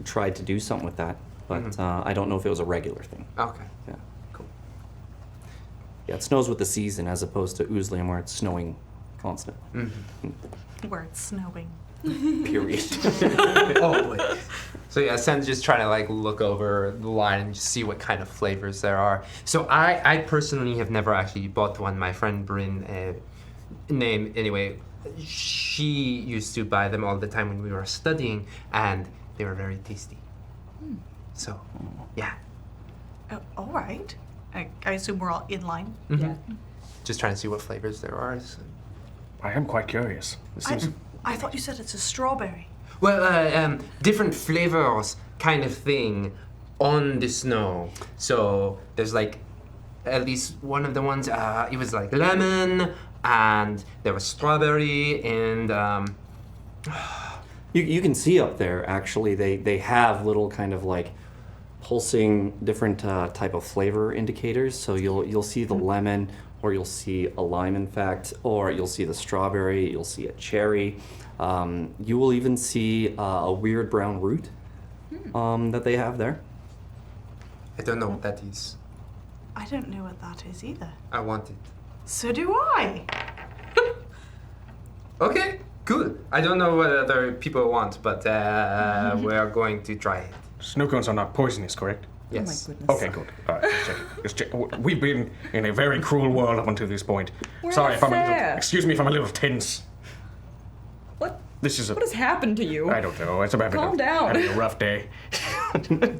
tried to do something with that, but I don't know if it was a regular thing. Okay. Yeah, cool. Yeah, it snows with the season as opposed to Oozlium where it's snowing constantly. Where it's snowing. Period. Always. So yeah, Sen's just trying to like look over the line and just see what kind of flavors there are. So I personally have never actually bought one. My friend Bryn, name anyway, she used to buy them all the time when we were studying, and they were very tasty. So, yeah. All right. I assume we're all in line. Yeah. Just trying to see what flavors there are. So. I am quite curious. This seems... I thought you said it's a strawberry. Well, different flavors kind of thing on the snow. So there's like at least one of the ones, it was like lemon, and there was strawberry, and You can see up there, actually, they have little kind of like pulsing different type of flavor indicators. So you'll see the lemon, or you'll see a lime, in fact, or you'll see the strawberry, you'll see a cherry. You will even see a weird brown root that they have there. I don't know what that is. I don't know what that is either. I want it. So do I. Okay, cool. I don't know what other people want, but we are going to try it. Snow cones are not poisonous, correct? Yes. Oh my goodness. Okay, good. All right, just check. We've been in a very cruel world up until this point. We're Sorry not if I'm a little... fair. Excuse me if I'm a little tense. What? This is a... What has happened to you? I don't know. It's about Calm down. having a rough day.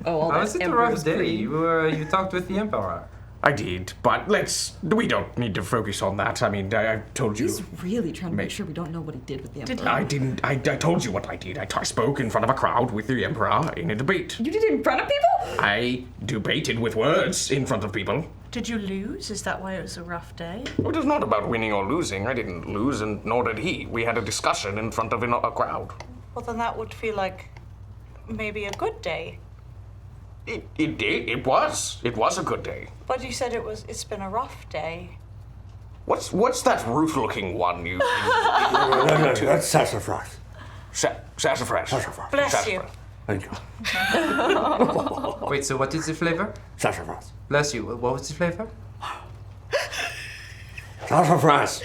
Oh, all How that was it a Emperor's rough day? cream. You talked with the Emperor. I did, but we don't need to focus on that. I mean, I told you. He's really trying to make Mate. sure we don't know what he did with the Did Emperor. I didn't. I told you what I did. I spoke in front of a crowd with the Emperor in a debate. You did it in front of people? I debated with words in front of people. Did you lose? Is that why it was a rough day? It was not about winning or losing. I didn't lose, and nor did he. We had a discussion in front of a crowd. Well, then that would feel like maybe a good day. It did. It was. It was a good day. But you said it's been a rough day. What's that root-looking one you? No, that's sassafras. Sassafras. Sassafras. Bless you. Thank you. Wait, so what is the flavor? Sassafras. Bless you. What was the flavor? Sassafras.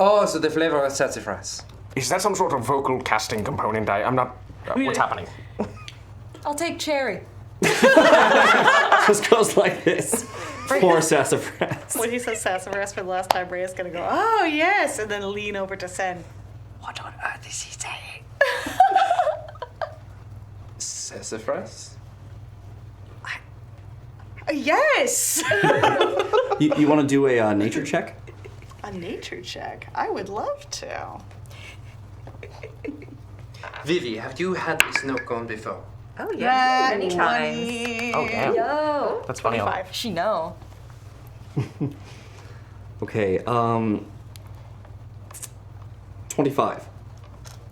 Oh, so the flavor is sassafras. Is that some sort of vocal casting component? I'm not. What's happening? I'll take cherry. Just goes like this. Poor sassafras. When he says sassafras for the last time, Rhea's gonna go, oh yes, and then lean over to Sen. What on earth is he saying? Sassafras? Yes! You want to do a nature check? A nature check. I would love to. Vivi, have you had a snow cone before? Oh yeah, many times. Oh, damn. Yo. That's funny. 25. She know. Okay, 25.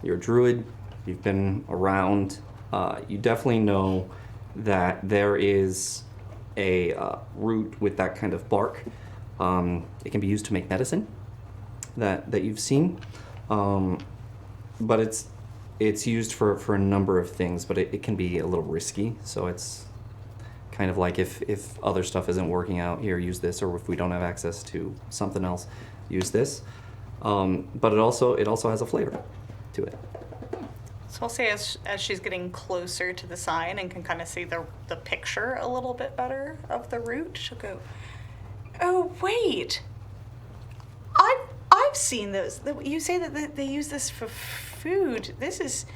You're a druid, you've been around, you definitely know that there is a root with that kind of bark. It can be used to make medicine that you've seen, but it's used for a number of things, but it can be a little risky, so it's kind of like if other stuff isn't working out, here, use this, or if we don't have access to something else, use this. But it also has a flavor to it. So I'll say as she's getting closer to the sign and can kind of see the picture a little bit better of the root, she'll go, oh wait, I've seen those. You say that they use this for food. This is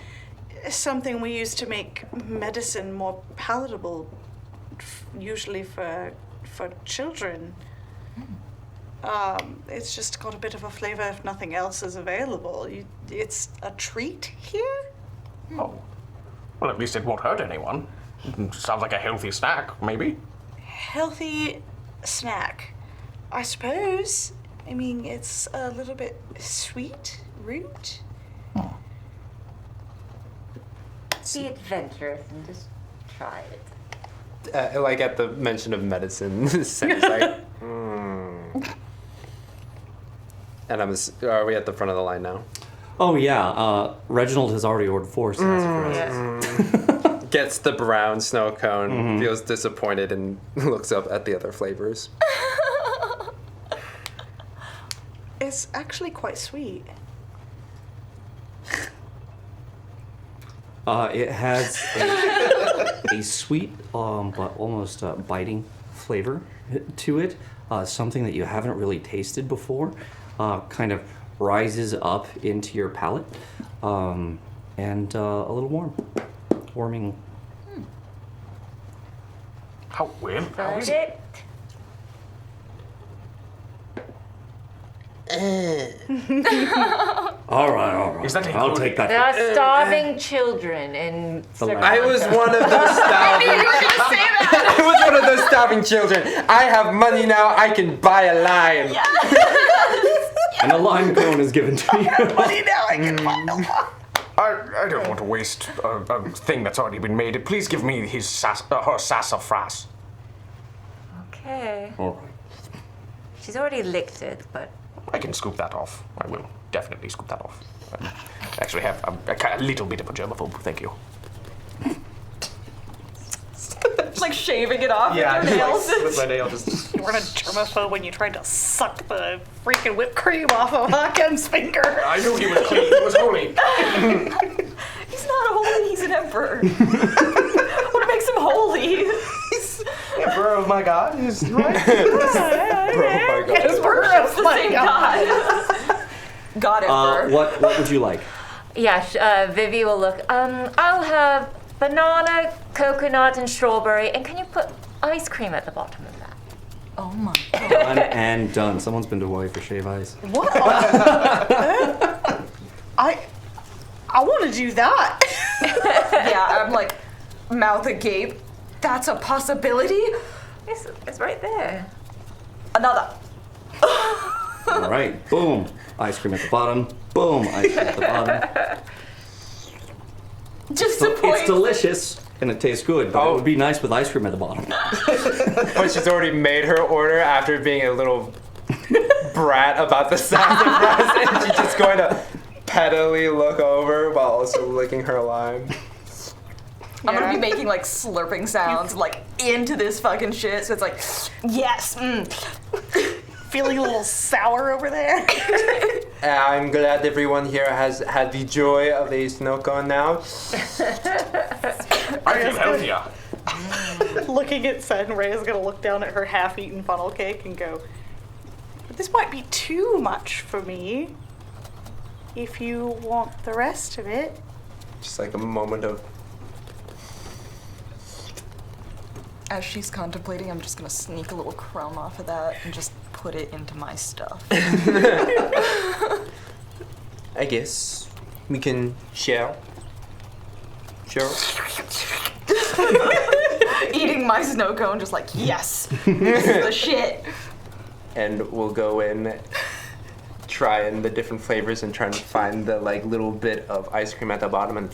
something we use to make medicine more palatable, usually for children. It's just got a bit of a flavor if nothing else is available. It's a treat here? Oh. Well, at least it won't hurt anyone. Sounds like a healthy snack, maybe. Healthy snack, I suppose. I mean, it's a little bit sweet root. Be adventurous and just try it. Like at the mention of medicine, Sen's like, And are we at the front of the line now? Oh yeah, Reginald has already ordered 4 sassafras. Gets the brown snow cone, feels disappointed, and looks up at the other flavors. it's actually quite sweet. It has a sweet, but almost biting flavor to it. Something that you haven't really tasted before. Kind of rises up into your palate, and a little warming. How well? How is Verdict. All right. Is that I'll take that. There are starving children in I was one of those starving. I was one of those starving children. I have money now. I can buy a lime. And a lime cone is given to you. Money now, I can buy a lot. I don't want to waste a thing that's already been made. Please give me her sassafras. Okay. All right. She's already licked it, but I can scoop that off. I will definitely scoop that off. I actually have a little bit of a germaphobe, thank you. Just like shaving it off with your nails. with my nail just. You weren't a germaphobe when you tried to suck the freaking whipped cream off of Hakem's finger. I knew he was clean. He was holy. He's not holy, he's an emperor. What makes him holy? Emperor of my god is right. Emperor of my God. God emperor. What would you like? yeah, Vivi will look. I'll have banana, coconut, and strawberry. And can you put ice cream at the bottom of that? Oh my Done and done. Someone's been to Hawaii for shave ice. What? I want to do that. Yeah, I'm like, mouth agape. That's a possibility? It's right there. Another. All right, boom. Ice cream at the bottom. Boom. Ice cream at the bottom. Just So a point. it's delicious and it tastes good, but it would be nice with ice cream at the bottom. But she's already made her order after being a little brat about the sassafras, and she's just going to pettily look over while also licking her lime. I'm gonna be making like slurping sounds like into this fucking shit, so it's like, yes, Feeling a little sour over there. I'm glad everyone here has had the joy of a snow cone now. I feel healthier. Looking at Sen, Rhea's gonna look down at her half-eaten funnel cake and go, "This might be too much for me. If you want the rest of it." Just like a moment of. As she's contemplating, I'm just gonna sneak a little crumb off of that and just put it into my stuff. I guess we can share. Sure. Eating my snow cone, just like, yes, this is the shit. And we'll go in, trying the different flavors and trying to find the like little bit of ice cream at the bottom and.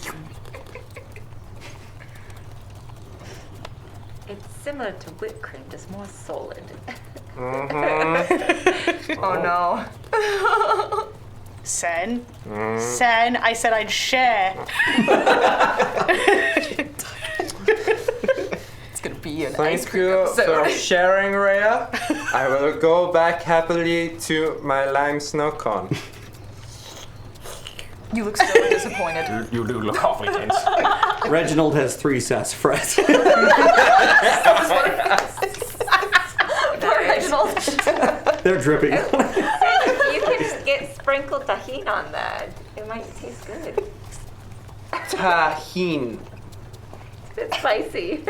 It's similar to whipped cream, just more solid. Oh no. Sen? Sen, I said I'd share. It's gonna be an ice Thank cream you episode. for sharing, Rhea. I will go back happily to my lime snow cone. You look so disappointed. You do look awfully tense. Reginald has 3 sassafras. Poor Reginald. They're dripping. You can just get sprinkled tahini on that. It might taste good. Tahine. It's a bit spicy.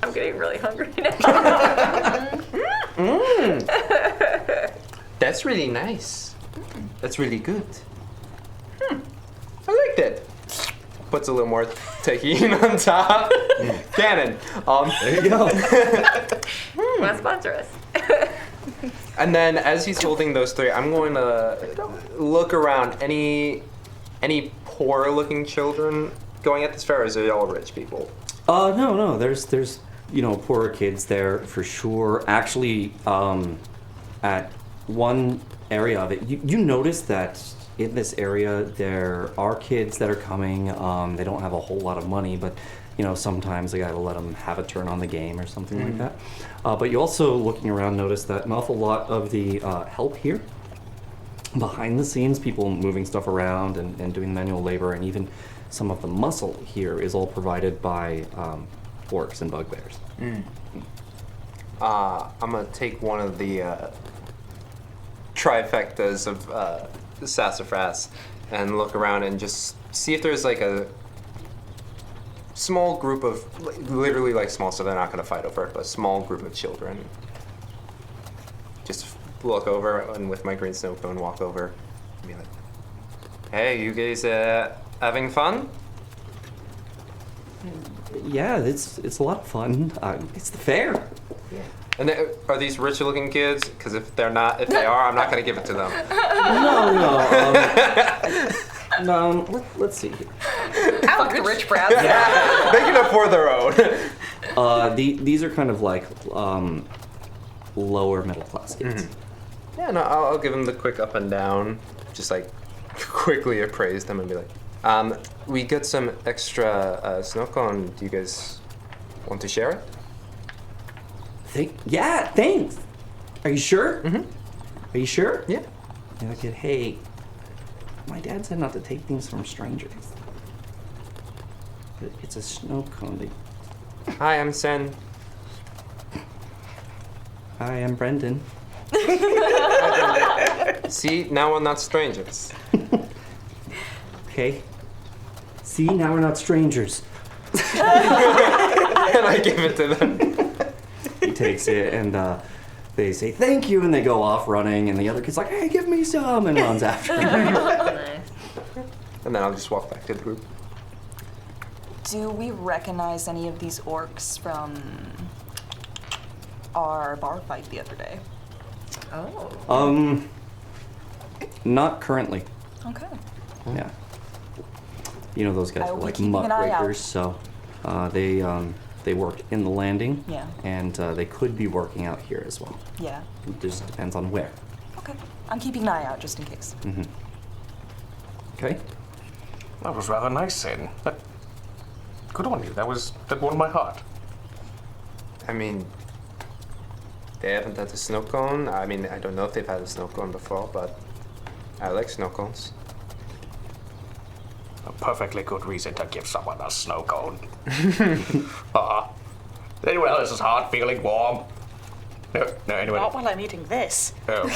I'm getting really hungry now. That's really nice. That's really good. I liked it. Puts a little more tahine on top. Cannon. There you go. Want to sponsor us? And then as he's holding those 3, I'm going to look around. Any poor-looking children going at this fair, or is it all rich people? No. There's poorer kids there for sure. Actually, at one area of it, you notice that in this area there are kids that are coming. They don't have a whole lot of money, but sometimes they gotta let them have a turn on the game or something like that. But you also, looking around, notice that an awful lot of the help here, behind the scenes, people moving stuff around and doing manual labor, and even some of the muscle here is all provided by orcs and bugbears. I'm gonna take one of the trifectas of sassafras and look around and just see if there's like a small group of, literally like small, so they're not gonna fight over it, but a small group of children. Just look over and with my green snow cone walk over and be like, hey, you guys having fun? Yeah, it's a lot of fun. It's the fair. And are these rich-looking kids? Because if they are, I'm not gonna give it to them. No. Let's see here. Fuck the rich brats. They can afford their own. These are kind of like lower middle class kids. Yeah, no, I'll give them the quick up and down. Just like quickly appraise them and be like, we got some extra snow cone. Do you guys want to share it? Yeah, thanks. Are you sure? Are you sure? Yeah. And I kid, hey, my dad said not to take things from strangers. But it's a snow cone. Hi, I'm Sen. Hi, I'm Brendan. See, now we're not strangers. Okay. See, now we're not strangers. And I give it to them. He takes it and they say thank you and they go off running and the other kid's like, hey, give me some, and runs after him. Nice. And then I'll just walk back to the group. Do we recognize any of these orcs from our bar fight the other day? Oh. Not currently. Okay. Yeah. Those guys I were will be like keeping an eye out. muckrakers, so they work in the landing. Yeah. And they could be working out here as well. Yeah. It just depends on where. Okay. I'm keeping an eye out just in case. Okay? That was rather nice, Sen. Good on you. That warmed my heart. I mean, they haven't had a snow cone. I mean, I don't know if they've had a snow cone before, but I like snow cones. A perfectly good reason to give someone a snow cone. Anyway, this is hot, feeling warm. No, anyway. Not while I'm eating this. Oh.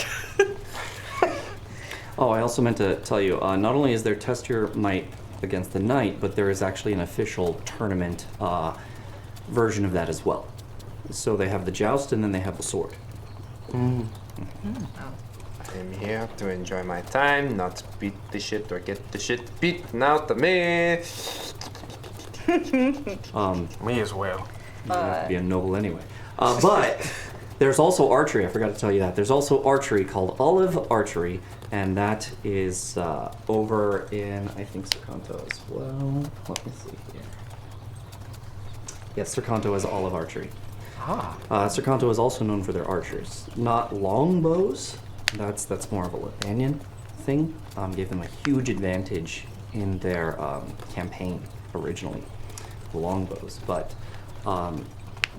Oh, I also meant to tell you, not only is there Test Your Might against the Knight, but there is actually an official tournament version of that as well. So they have the joust and then they have the sword. I'm here to enjoy my time, not beat the shit or get the shit beaten out of me. Me as well. You have to be a noble anyway. But there's also archery. I forgot to tell you that. There's also archery called Olive Archery, and that is over in, I think, Sercanto as well. Let me see here. Yes, Sercanto has Olive Archery. Sercanto is also known for their archers. Not longbows. That's more of a Libanian thing. Gave them a huge advantage in their campaign originally, the longbows. But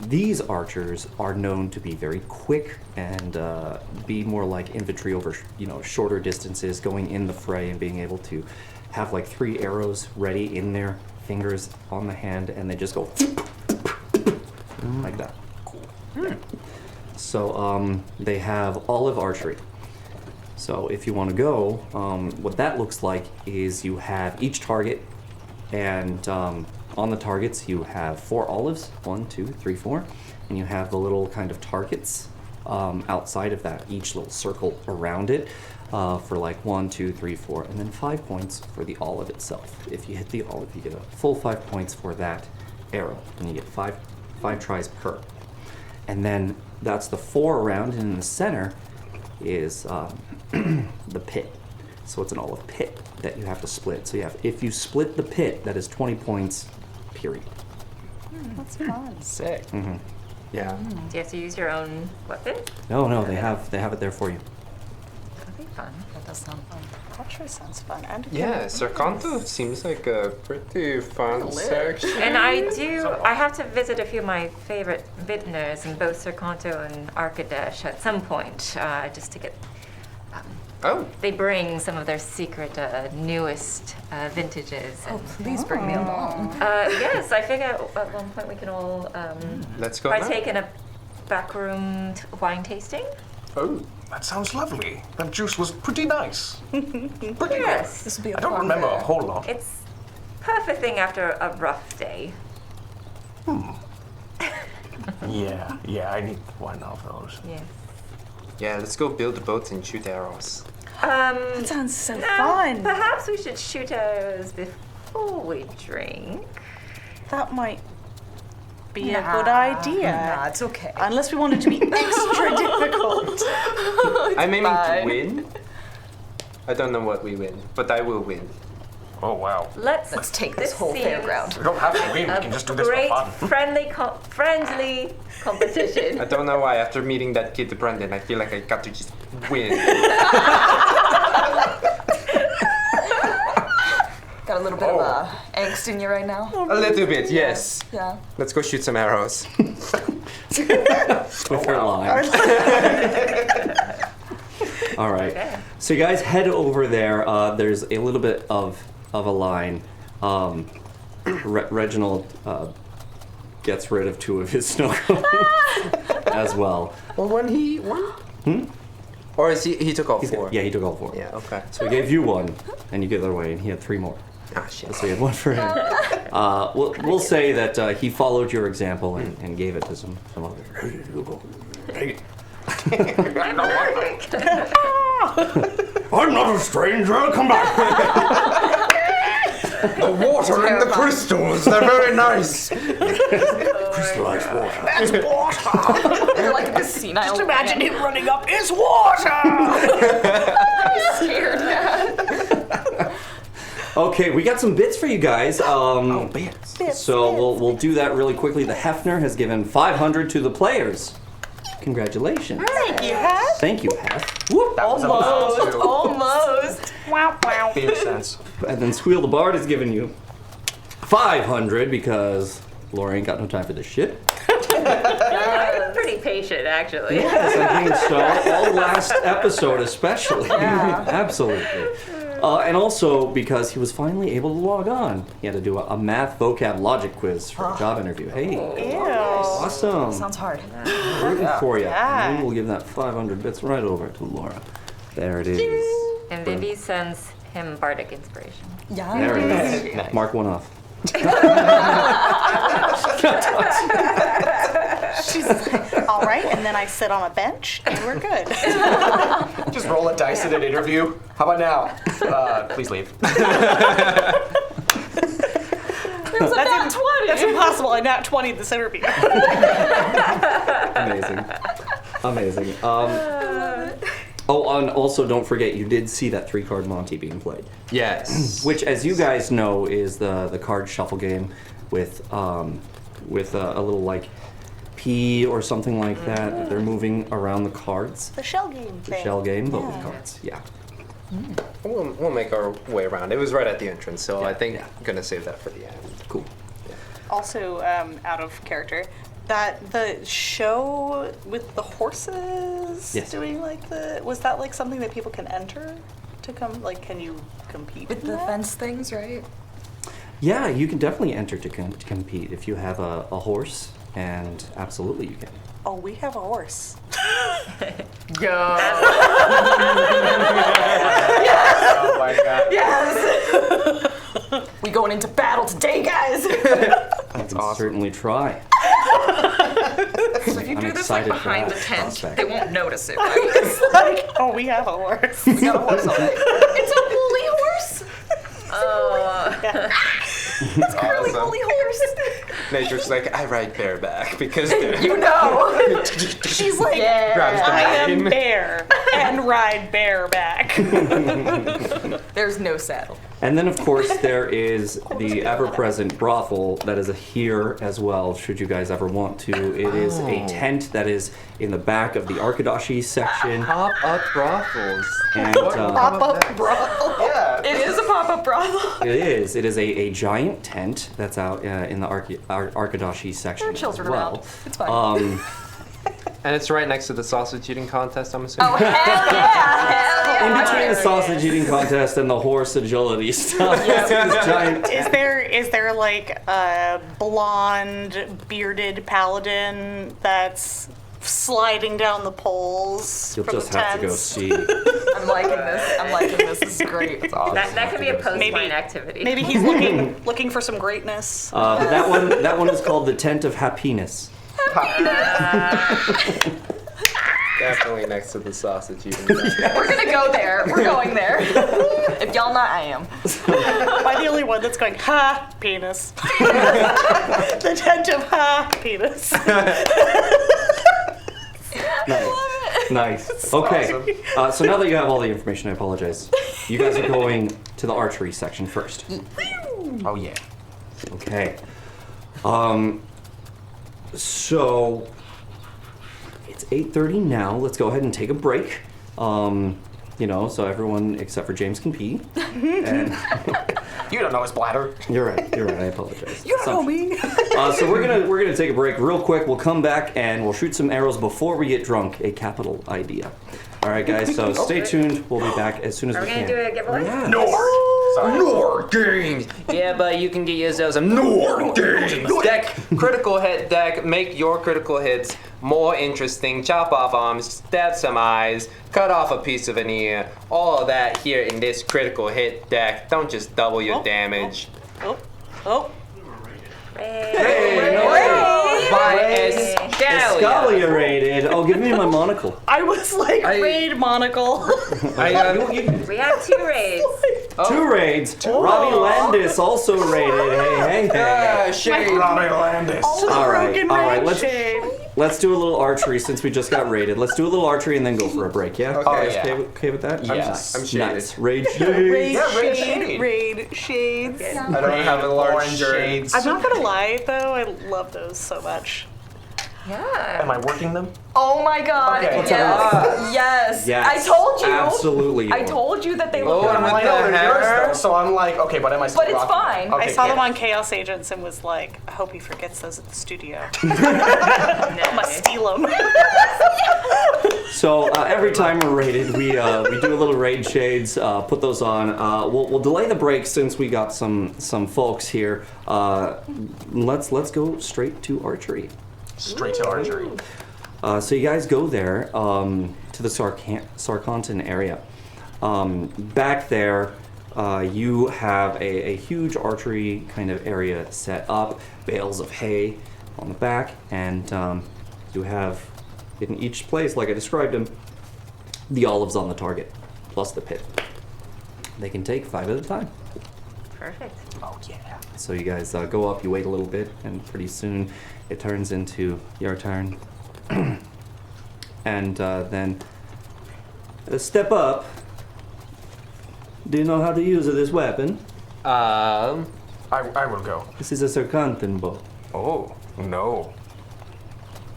these archers are known to be very quick and be more like infantry over shorter distances, going in the fray and being able to have like 3 arrows ready in their fingers on the hand, and they just go like that. Cool. So they have Olive Archery. So if you want to go, what that looks like is you have each target, and on the targets you have 4 olives, 1, 2, 3, 4, and you have the little kind of targets outside of that, each little circle around it for like 1, 2, 3, 4, and then 5 points for the olive itself. If you hit the olive, you get a full 5 points for that arrow, and you get 5 tries per. And then that's the 4 around, and in the center is the pit. So it's an olive pit that you have to split. So if you split the pit, that is 20 points, period. That's fun. Sick. Yeah. Do you have to use your own weapon? No, they have it there for you. Okay. fun. That does sound fun. That sure sounds fun. And Yeah, Sarkanto seems like a pretty fun section. And I have to visit a few of my favorite vintners in both Serkanto and Arkadesh at some point, just to get. They bring some of their secret, newest vintages. Oh, please bring me along. Yes, I figure at one point we can all Let's go partake in a backroom wine tasting. Oh, that sounds lovely. That juice was pretty nice. Pretty Yes. This will be a I don't remember a whole lot. It's perfect thing after a rough day. Yeah, I need one of those. Yes. Yeah, let's go build the boats and shoot arrows. That sounds so fun. Perhaps we should shoot arrows before we drink. That might be a good idea. Nah, it's okay. Unless we want it to be extra difficult. I'm aiming to win. I don't know what we win, but I will win. Oh, wow. Let's take this whole fairground. We don't have to win, we can just do this for Great fun. friendly competition. I don't know why, after meeting that kid, Brendan, I feel like I got to just win. Got a little bit of angst in you right now? A little bit, yes. Yeah. Let's go shoot some arrows. With her line. All right. Okay. So you guys head over there. There's a little bit of a line. Reginald gets rid of 2 of his snow cones as well. Well, when he won? Or is he took all 4? Yeah, he took all 4. Yeah, okay. So he gave you 1, and you give it away, and he had 3 more. Ah, shit. So you had 1 for him. We'll say that he followed your example and gave it to some others. Take it. I'm not a stranger. Come back. The water and the crystals, they're very nice. Crystallized water. That's water. You're like this senile. Just imagine him running up. It's water. I'm scared, man. Okay, we got some bits for you guys. Bits. So we'll do that really quickly. The Hefner has given 500 to the players. Congratulations. Thank you, Hef. Thank you, Hef. Whoop. That was almost. Almost. Wow, wow. Makes sense. And then Squeal the Bard has given you 500 because Laura ain't got no time for this shit. I'm pretty patient, actually. Yes, I think so. All last episode especially. Absolutely. And also because he was finally able to log on. He had to do a math vocab logic quiz for a job interview. Hey, Ew. awesome. Sounds hard. Rooting for you. Yeah. And we will give that 500 bits right over to Laura. There it is. And Vivi sends him bardic inspiration. Yeah. There it is. Nice. Mark 1 off. She's like, all right, and then I sit on a bench, and we're good. Just roll a dice in an interview. How about now? Please leave. That's impossible. I nat 20 this interview. Amazing. And also don't forget, you did see that 3-card Monty being played. Yes. Which, as you guys know, is the card shuffle game with a little like P or something like that. They're moving around the cards. The shell game The thing. shell game, but with cards. Yeah. We'll make our way around. It was right at the entrance, so I think I'm gonna save that for the end. Cool. Also, out of character, that the show with the horses Yes. doing like was that like something that people can enter to come? Like, can you compete With in the that? fence things, right? Yeah, you can definitely enter to compete if you have a horse, and absolutely you can. Oh, we have a horse. Oh my god. We going into battle today, guys. I can certainly try. So if you I'm do this like excited for behind that the tent, prospect. they won't notice it, right? It's like, oh, we have a horse. We got a horse on it. It's a woolly horse. It's curly holy horse. Nature's like, I ride bareback because You know. She's like, grabs the I am mane. bear and ride bareback. There's no saddle. And then, of course, there is the ever-present brothel that is here as well, should you guys ever want to. It is a tent that is in the back of the Arkadashi section. Pop-up brothels. And, Pop-up brothel. Yeah. It is a pop-up brothel. it is. It is a giant tent that's out in the Arkadashi section. There are children as well. around. It's fine. And it's right next to the sausage eating contest, I'm assuming. Oh, hell yeah! In between the sausage eating contest and the horse agility stuff, this giant Is there like a blonde bearded paladin that's sliding down the poles You'll from just the have to go tents? see. I'm liking this. I'm liking this. This is great. It's awesome. That could be a post-wine Maybe- activity. Maybe he's looking for some greatness. But that one is called the Tent of Happiness. Definitely next to the sausage eating. We're gonna go there. We're going there. If y'all not, I am. Am I the only one that's going, ha, penis? The tent of ha, penis. Nice. Okay. So now that you have all the information, I apologize. You guys are going to the archery section first. Oh yeah. Okay. So it's 8:30 now. Let's go ahead and take a break. So everyone except for James can pee. And You don't know his bladder. you're right. I apologize. You don't know me. So we're gonna take a break real quick. We'll come back and we'll shoot some arrows before we get drunk. A capital idea. All right, guys. So stay tuned. We'll be back as soon as Are we we can. gonna do a giveaway? Sorry. Nord Games! Yeah, but you can get yourself some Nord Games! Deck, critical hit deck, make your critical hits more interesting. Chop off arms, stab some eyes, cut off a piece of an ear. All of that here in this critical hit deck. Don't just double your damage. Oh. By Escalia. Escalia rated. Oh, give me my monocle. I was like, raid monocle. We have 2 raids. 2 raids. Robbie Landis also rated. Hey. Shade. Robbie Landis. All right. Broken shade. Let's do a little archery since we just got raided. Let's do a little archery and then go for a break. Yeah. Okay. You guys okay with that? Yes. I'm shaded. Nice. Raid shade. Raid shade. Raid shades. I don't have a large Orange shirt. shades. I'm not gonna lie though, I love those so much. Yeah. Am I working them? Oh my god. Okay. Yes. Yes. I told you. Absolutely. I told you that they Oh, look and good. with I know the they're yours hair. though, so I'm like, okay, but am I still But it's rocking them? fine. Okay, I saw them yeah. on Chaos Agents and was like, I hope he forgets those at the studio. I must steal them. So every time we're raided, we do a little raid shades. Put those on. We'll delay the break since we got some folks here. Let's go straight to archery. Straight to archery. So you guys go there to the Sarkanton area. Back there, you have a huge archery kind of area set up, bales of hay on the back, and you have in each place, like I described them, the olives on the target, plus the pit. They can take 5 at a time. Perfect. Oh yeah. So you guys go up, you wait a little bit, and pretty soon it turns into your turn. And then step up. Do you know how to use this weapon? I will go. This is a Sarkanton bow. Oh, no.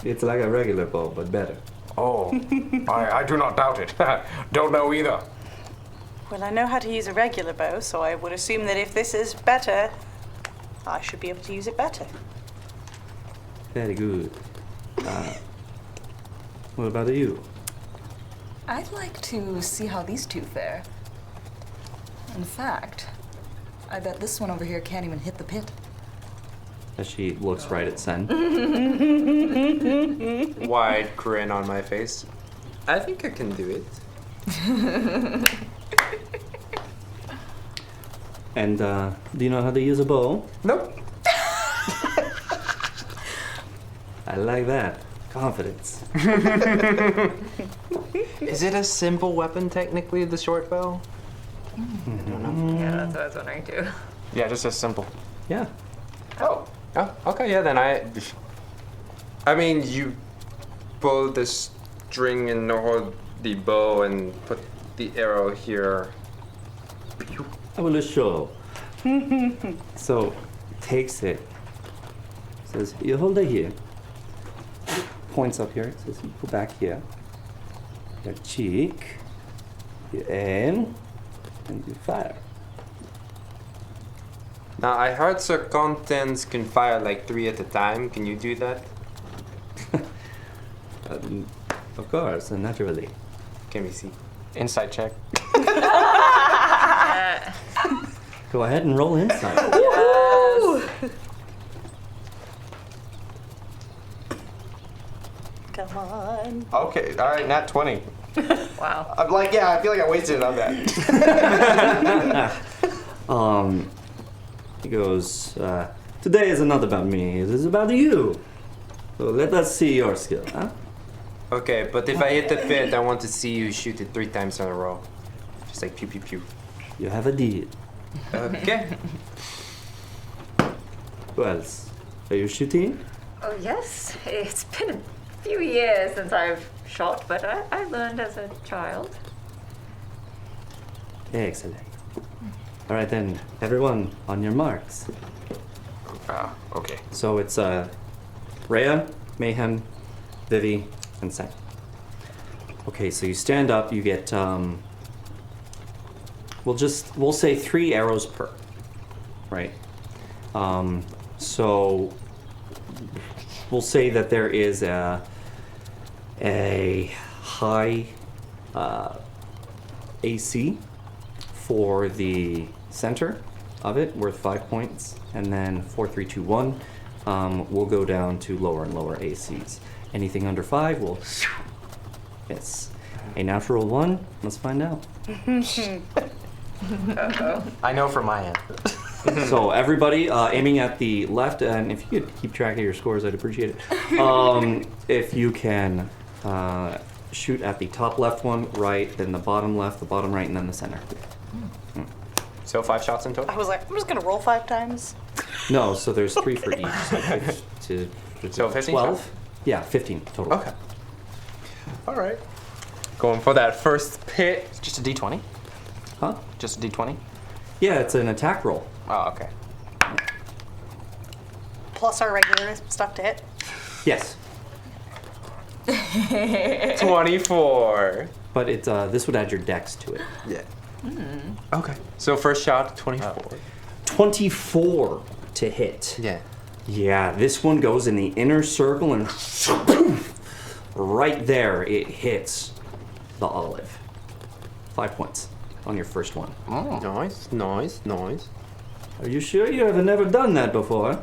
It's like a regular bow, but better. Oh, I do not doubt it. Don't know either. Well, I know how to use a regular bow, so I would assume that if this is better, I should be able to use it better. Very good. What about you? I'd like to see how these two fare. In fact, I bet this one over here can't even hit the pit. As she looks right at Sen. Wide grin on my face. I think I can do it. And do you know how to use a bow? Nope. I like that. Confidence. Is it a simple weapon technically, the short bow? Yeah, that's what I was wondering too. Yeah, just as simple. Yeah. Oh, okay, yeah, then I mean, you pull the string and hold the bow and put the arrow here. I will show. So, takes it. Says, you hold it here. Points up here. Says, you go back here. Your cheek. You aim. And you fire. Now, I heard Circontans can fire like 3 at a time. Can you do that? Of course, naturally. Can we see? Insight check. Go ahead and roll insight. Come on. Okay, all right, nat 20. Wow. I'm like, yeah, I feel like I wasted it on that. He goes, today is not about me, it is about you. So let us see your skill, huh? Okay, but if I hit the pit, I want to see you shoot it 3 times in a row. Just like pew pew pew. You have a deal. Okay. Who else? Are you shooting? Oh, yes. It's been a few years since I've shot, but I learned as a child. Excellent. All right then, everyone on your marks. Okay. So it's Rhea, Mayhem, Vivi, and Sen. Okay, so you stand up, you get, we'll say 3 arrows per, right? So we'll say that there is a high AC for the center of it, worth 5 points, and then 4, 3, 2, 1, we'll go down to lower and lower ACs. Anything under 5 will miss. A natural 1, let's find out. I know from my end. So everybody aiming at the left, and if you could keep track of your scores, I'd appreciate it. If you can shoot at the top left one, right, then the bottom left, the bottom right, and then the center. So 5 shots in total? I was like, I'm just gonna roll 5 times. No, so there's 3 for each. So 15 12? shots? Yeah, 15 total. Okay. All right. Going for that first pit. Just a d20? Huh? Just a d20? Yeah, it's an attack roll. Oh, okay. Plus our regular stuff to hit. Yes, 24. but it this would add your dex to it. Yeah. Okay. So first shot, 24. 24 to hit. Yeah. Yeah, this one goes in the inner circle and right there it hits the olive. 5 points on your first one. Nice, nice, nice. Are you sure you have never done that before?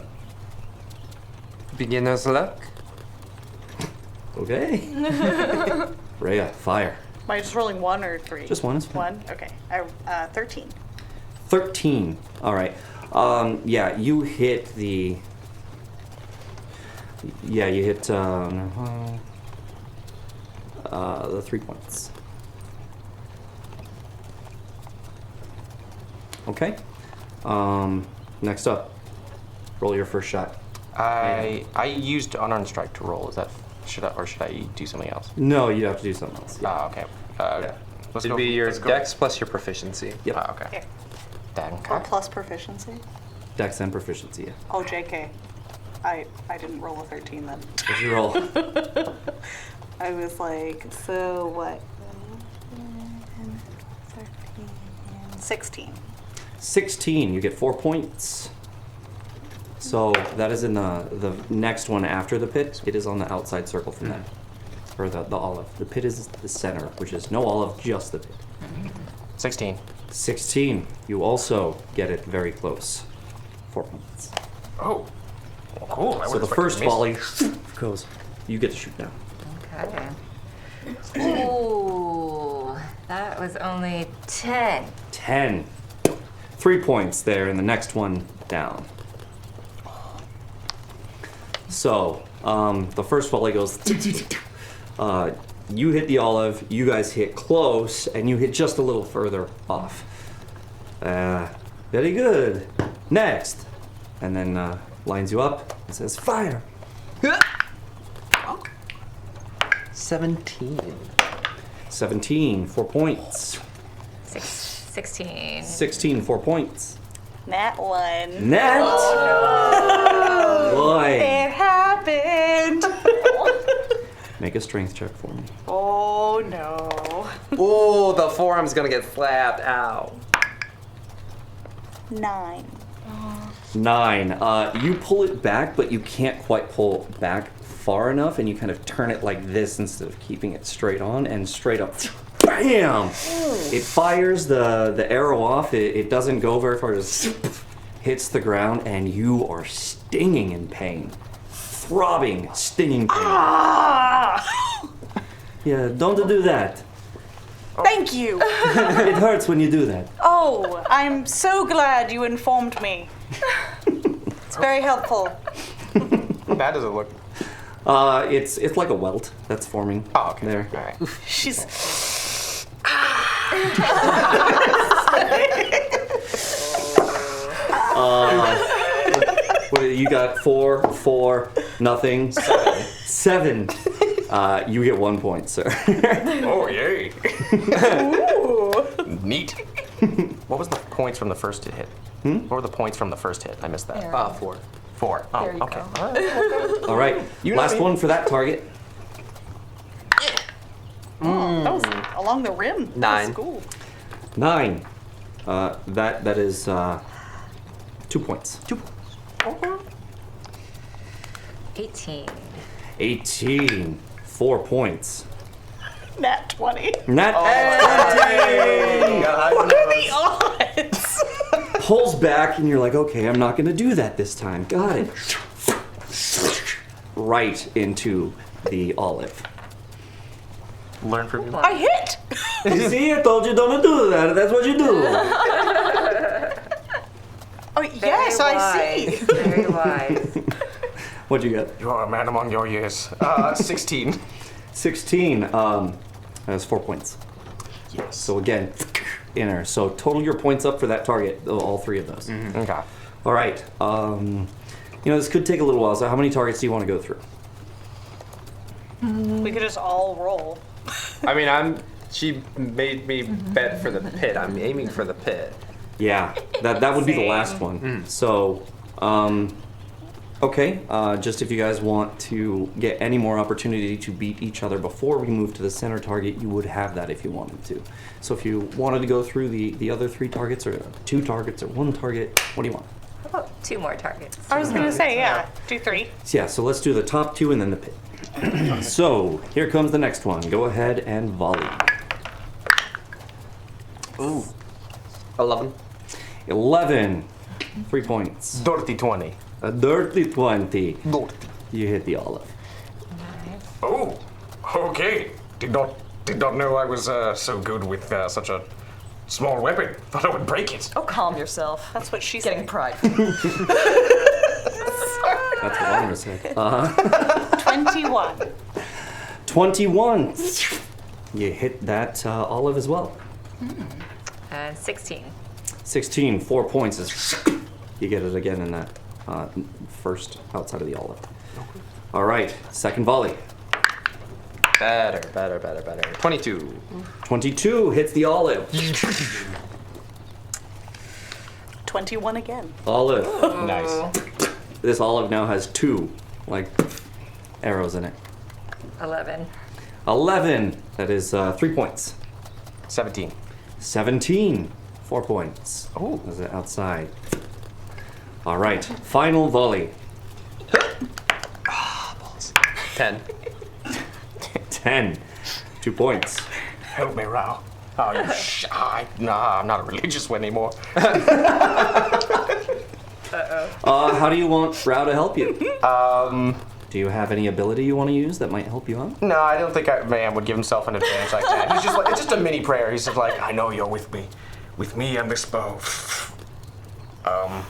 Beginner's luck. Okay. Rhea, fire. Am I just rolling 1 or 3? Just 1 is fine. 1? Okay. 13. 13. All right. Yeah, you hit the. Yeah, you hit the 3 points. Okay. Next up, roll your first shot. I used unarmed strike to roll. Is that should I do something else? No, you have to do something else. Yeah. Ah, okay. Let's It'd go. be your let's go. dex plus your proficiency. Yep. Ah, okay. Okay. Then Or plus proficiency. Dex and proficiency. Yeah. Oh, JK. I didn't roll a 13 then. What'd you roll? I was like, so what? 16. 16. You get 4 points. So that is in the next one after the pit. It is on the outside circle from that. Or the olive. The pit is the center, which is no olive, just the pit. 16. 16. You also get it very close. 4 points. Oh. Well, cool. I So the would've first expected volley goes. You get to shoot now. Okay. Ooh, that was only 10. 10. 3 points there, and the next one down. So, the first volley goes. You hit the olive, you guys hit close, and you hit just a little further off. Very good. Next, and then lines you up and says, fire. 17. 17, 4 points. 16. 16, 4 points. Nat 1. Nat! Boy. It happened. Make a strength check for me. Oh no. Oh, the forearm's gonna get slapped. Ow. 9. 9. You pull it back, but you can't quite pull it back far enough, and you kind of turn it like this instead of keeping it straight on, and straight up, bam! It fires the arrow off. It doesn't go very far. It just hits the ground, and you are stinging in pain. Throbbing, stinging pain. Ah! Yeah, don't do that. Thank you. It hurts when you do that. Oh, I'm so glad you informed me. It's very helpful. How bad does it look? It's like a welt that's forming there. All right. She's. What you got? 4, nothing. 7. You get 1 point, sir. Oh, yay. Ooh. Neat. What was the points from the first hit? What were the points from the first hit? I missed that. 4. 4. Oh, There you okay. go. All right. All right, You know last me. one for that target. That was along the rim. 9. That's cool. 9. That is 2 points. 18. 18. 4 points. Nat 20. Nat 20! What are the odds? Pulls back, and you're like, okay, I'm not going to do that this time. Got it. Right into the olive. Learn from you. I hit. You see, I told you don't do that. That's what you do. Oh, yes, I see. Very wise. What'd you get? You are a man among your years. 16. 16. That's 4 points. Yes. So again, inner. So total your points up for that target, all 3 of those. Okay. All right. This could take a little while. So how many targets do you want to go through? We could just all roll. I mean, she made me bet for the pit. I'm aiming for the pit. Yeah, that would be the last one. So, okay. Just if you guys want to get any more opportunity to beat each other before we move to the center target, you would have that if you wanted to. So if you wanted to go through the other 3 targets, or 2 targets, or 1 target, what do you want? How about 2 more targets? I was going to say, yeah, do 3. So yeah, so let's do the top 2 and then the pit. So here comes the next one. Go ahead and volley. Ooh. 11. 11. 3 points. Dirty 20. A dirty 20. Dirty. You hit the olive. Oh, okay. Did not know I was so good with such a small weapon. Thought I would break it. Oh, calm yourself. That's what she's Getting saying. prideful. That's what I'm gonna say. 21. 21. You hit that olive as well. And 16. 16, 4 points. You get it again in that first outside of the olive. All right, second volley. Better. 22. 22 hits the olive. 21 again. Olive. Nice. This olive now has 2, arrows in it. 11. 11. That is 3 points. 17. 17. 4 points. Ooh. Is it outside? All right. Final volley. 10. 10. 2 points. Help me, Rao. Oh, you Nah, I'm not a religious one anymore. How do you want Rao to help you? Do you have any ability you want to use that might help you out? No, I don't think man would give himself an advantage like that. He's just like, it's just a mini prayer. He's just like, I know you're with me. With me and this bow. I'm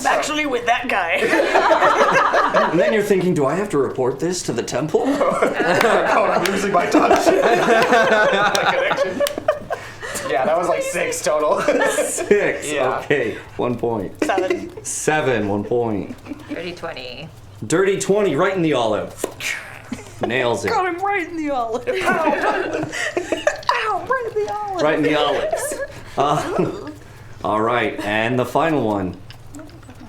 actually with that guy. And then you're thinking, do I have to report this to the temple? God, I'm losing my touch. My connection. Yeah, that was like 6 total. 6. Yeah. Okay, 1 point. 7. 7, 1 point. Dirty 20. Dirty 20, right in the olive. Nails it. Got him right in the olive. Ow, right in the olive. Right in the olives. All right, and the final one.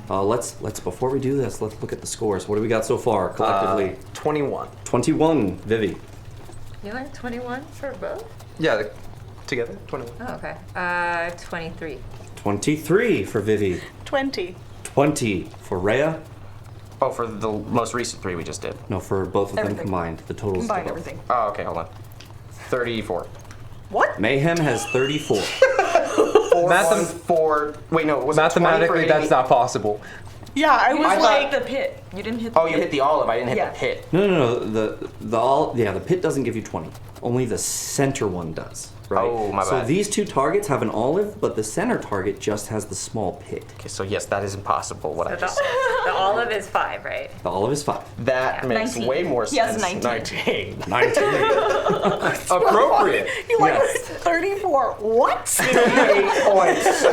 Let's before we do this, let's look at the scores. What do we got so far collectively? 21. 21, Vivi. You went 21 for both? Yeah, together, 21. Oh, okay. 23. 23 for Vivi. 20. 20 for Rhea. Oh, for the most recent 3 we just did. No, for both of them Everything. combined. The totals. Combine total. everything. Oh, okay, hold on. 34. What? Mayhem has 34. 4. Wait, no. Was Mathematically, it 20 for that's Amy? not possible. Yeah, I was I like, thought- The pit. You didn't hit the Oh, pit. you hit the olive. I didn't hit Yeah. the pit. No. The pit doesn't give you 20. Only the center one does. Right. Oh, my So bad. these two targets have an olive, but the center target just has the small pit. Okay, so yes, that is impossible. What I The, just said. the olive is 5, right? The olive is 5. That Yeah. makes 19. way more He has sense. 19. 19. Appropriate. you like Yes. 34. What? 8 points.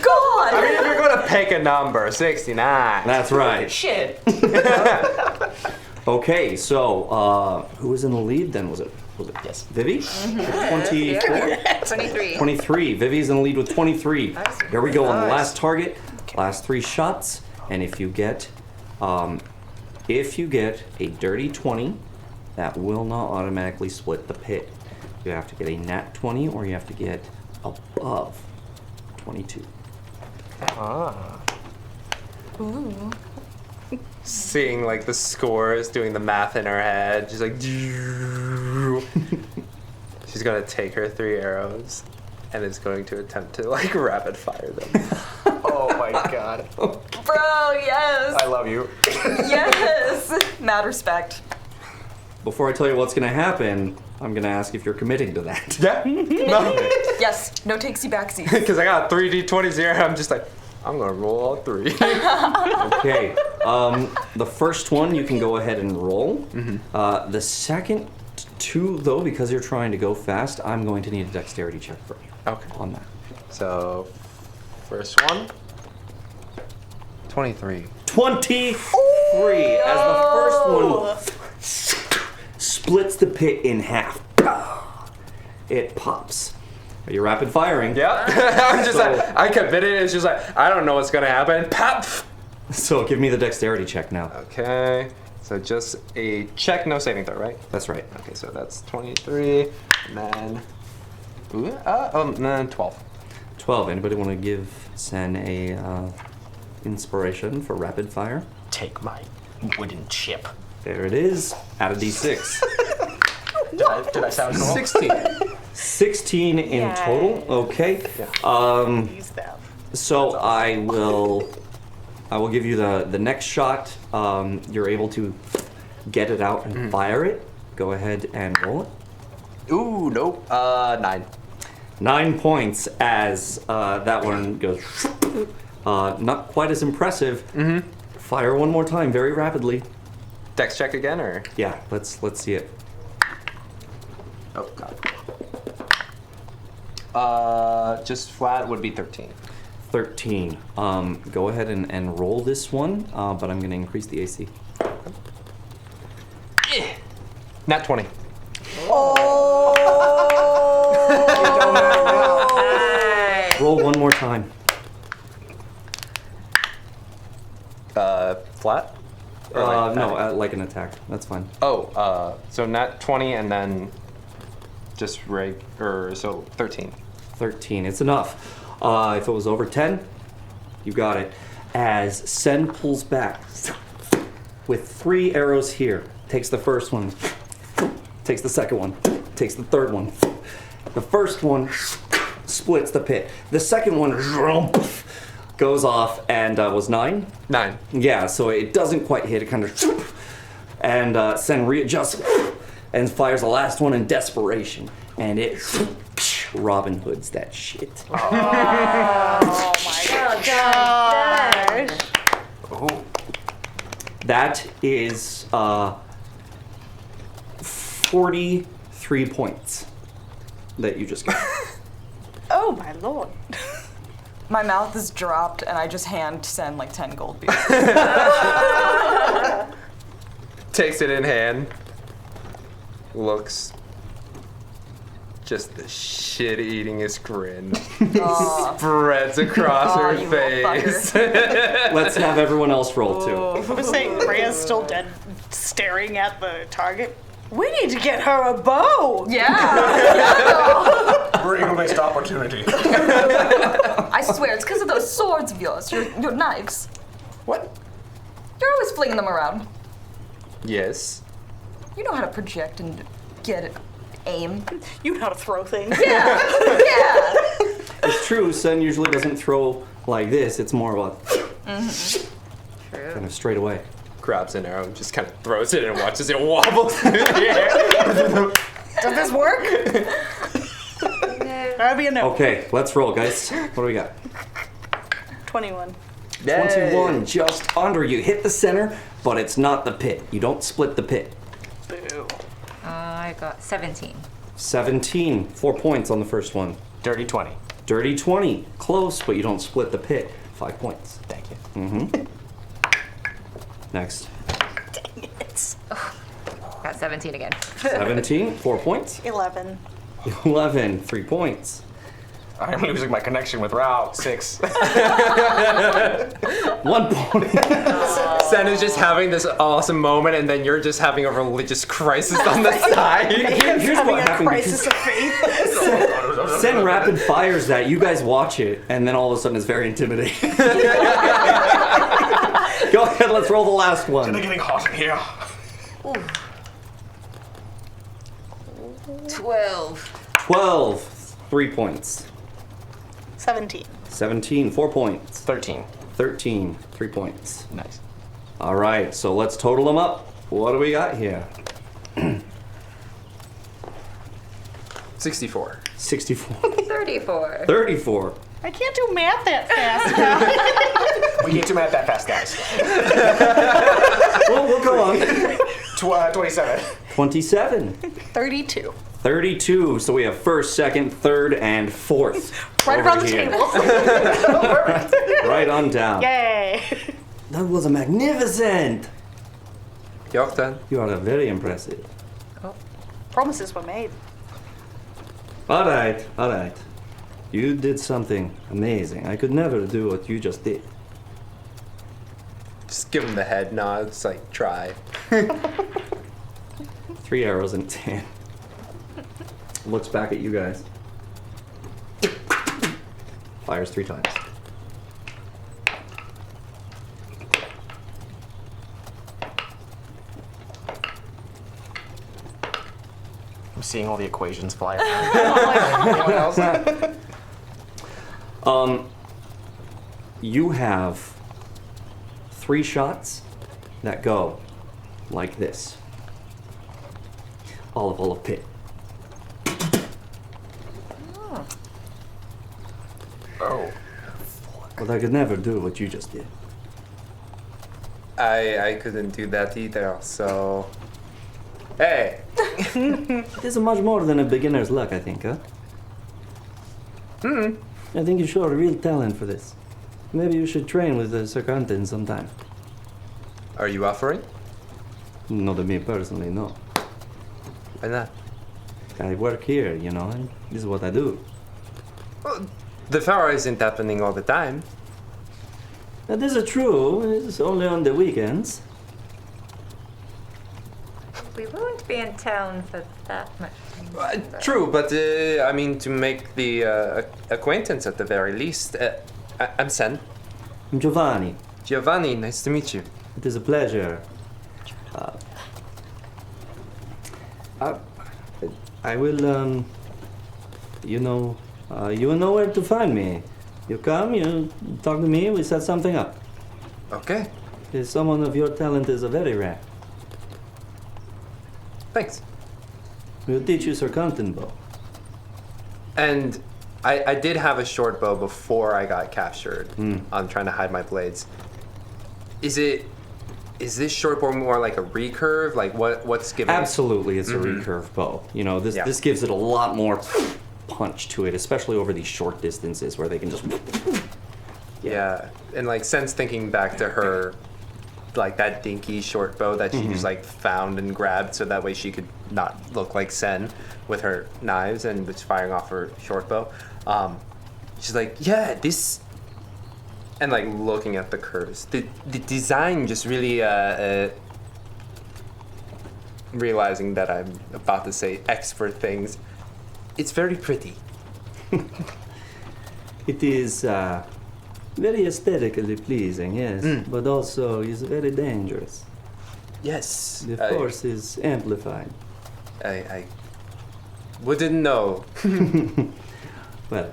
God! I mean, if you're gonna pick a number, 69. That's right. Shit. Okay, so who was in the lead then? Was it Yes. Vivi? 24? 23. 23. Vivi's in the lead with 23. Nice. Here we go on the Nice. last target. Last 3 shots. And if you get a dirty 20, that will not automatically split the pit. You have to get a nat 20 or you have to get above 22. Seeing like the scores, doing the math in her head. She's like, she's gonna take her 3 arrows and is going to attempt to like rapid fire them. Oh my god. Bro, yes. I love you. Yes. Mad respect. Before I tell you what's going to happen, I'm going to ask if you're committing to that. Yeah. No. Yes. No takesy backsies. Because I got 3 d20s here. I'm just like, I'm gonna roll all 3. Okay. The first one you can go ahead and roll. The second 2, though, because you're trying to go fast, I'm going to need a dexterity check for you. Okay. On that. So, first one. 23. 23 as the first one splits the pit in half. It pops. Are you rapid firing? Yeah. I'm just like, I committed. It's just like, I don't know what's gonna happen. Pop. So give me the dexterity check now. Okay. So just a check, no saving throw, right? That's right. Okay, so that's 23, and then, then 12. 12. Anybody want to give Sen a inspiration for rapid fire? Take my wooden chip. There it is. Add a d6. Did I sound cool? 16. 16 in Yay. total. Okay. Use them. So I will give you the next shot. You're able to get it out and fire it. Go ahead and roll it. Ooh, nope. 9. 9 points as that one goes. Not quite as impressive. Fire one more time, very rapidly. Dex check again, or? Yeah, let's see it. Oh, God. Just flat would be 13. 13. Go ahead and roll this one, but I'm going to increase the AC. Nat 20. Nice. Roll one more time. Flat? Or Like an attack. That's fine. So nat 20 and then just so 13. 13. It's enough. If it was over 10, you got it. As Sen pulls back with 3 arrows here, takes the first one, takes the second one, takes the third one. The first one splits the pit. The second one goes off and was 9. 9. Yeah, so it doesn't quite hit. It kind of and Sen readjusts and fires the last one in desperation, and it Robin Hoods that shit. Oh my gosh. That is 43 points. that you just got. Oh my lord. My mouth is dropped, and I just hand send like 10 gold pieces. Takes it in hand. Looks. Just the shit-eatingest grin. Spreads across her you little face. Let's have everyone else roll too. I was saying, Rhea's still dead, staring at the target. We need to get her a bow. Yeah. Real missed opportunity. I swear, it's because of those swords of yours, your knives. What? You're always flinging them around. Yes. You know how to project and get aim. You know how to throw things. Yeah. It's true, Sen usually doesn't throw like this. It's more of a True. kind of straight away. Grabs an arrow and just kind of throws it and watches it wobble through the air. Does this work? That'd be a no. Okay, let's roll, guys. What do we got? 21. 21, just under. You hit the center, but it's not the pit. You don't split the pit. Boo. I got 17. 17, 4 points on the first one. Dirty 20. Dirty 20, close, but you don't split the pit. 5 points. Thank you. Next. Got 17 again. 17, 4 points. 11. 11, 3 points. I'm losing my connection with Route 6. 1 point. Sen is just having this awesome moment, and then you're just having a religious crisis on the side. Here's Having what a happened. crisis of faith. Sen rapid fires that. You guys watch it, and then all of a sudden it's very intimidating. Go ahead, let's roll the last They're one. getting hot in here. 12. 12, 3 points. 17. 17, 4 points. 13. 13, 3 points. Nice. All right, so let's total them up. What do we got here? 64. 64. 34. 34. I can't do math that fast. We can't do math that fast, guys. Well, we'll go on. 27. 27. 32. 32. So we have first, second, third, and fourth. Right over around the here. table. Right on down. Yay. That was magnificent. Your turn. You are very impressive. Promises were made. All right, all right. You did something amazing. I could never do what you just did. Just give him the head nod. It's like, try. 3 arrows in 10. Looks back at you guys. Fires 3 times. I'm seeing all the equations fly around. Anyone else? You have 3 shots that go like this. Olive pit. Oh. But I could never do what you just did. I couldn't do that either, so... Hey! This is much more than a beginner's luck, I think, huh? I think you show a real talent for this. Maybe you should train with Sir Quentin sometime. Are you offering? Not to me personally, no. Why not? I work here, you know, and this is what I do. Well, the Pharaoh isn't happening all the time. That is true. It's only on the weekends. We won't be in town for that much. True, but I mean, to make the acquaintance at the very least. I'm Sen. I'm Giovanni. Giovanni, nice to meet you. It is a pleasure. I will, you know where to find me. You come, you talk to me, we set something up. Okay, Someone of your talent is a very rare. thanks. We'll teach you Sir Quentin bow. And I did have a short bow before I got captured. I'm trying to hide my blades. Is this short bow more like a recurve? Like what's giving? Absolutely, it's a recurve bow. You know, this Yeah. this gives it a lot more punch to it, especially over these short distances where they can just. Yeah, and like Sen's thinking back to her, like that dinky short bow that she just like found and grabbed so that way she could not look like Sen with her knives and was firing off her short bow. She's like, yeah, this, and like looking at the curves, the design just really realizing that I'm about to say expert things. It's very pretty. It is very aesthetically pleasing, yes, but also is very dangerous. Yes. The force is amplified. I wouldn't know. Well,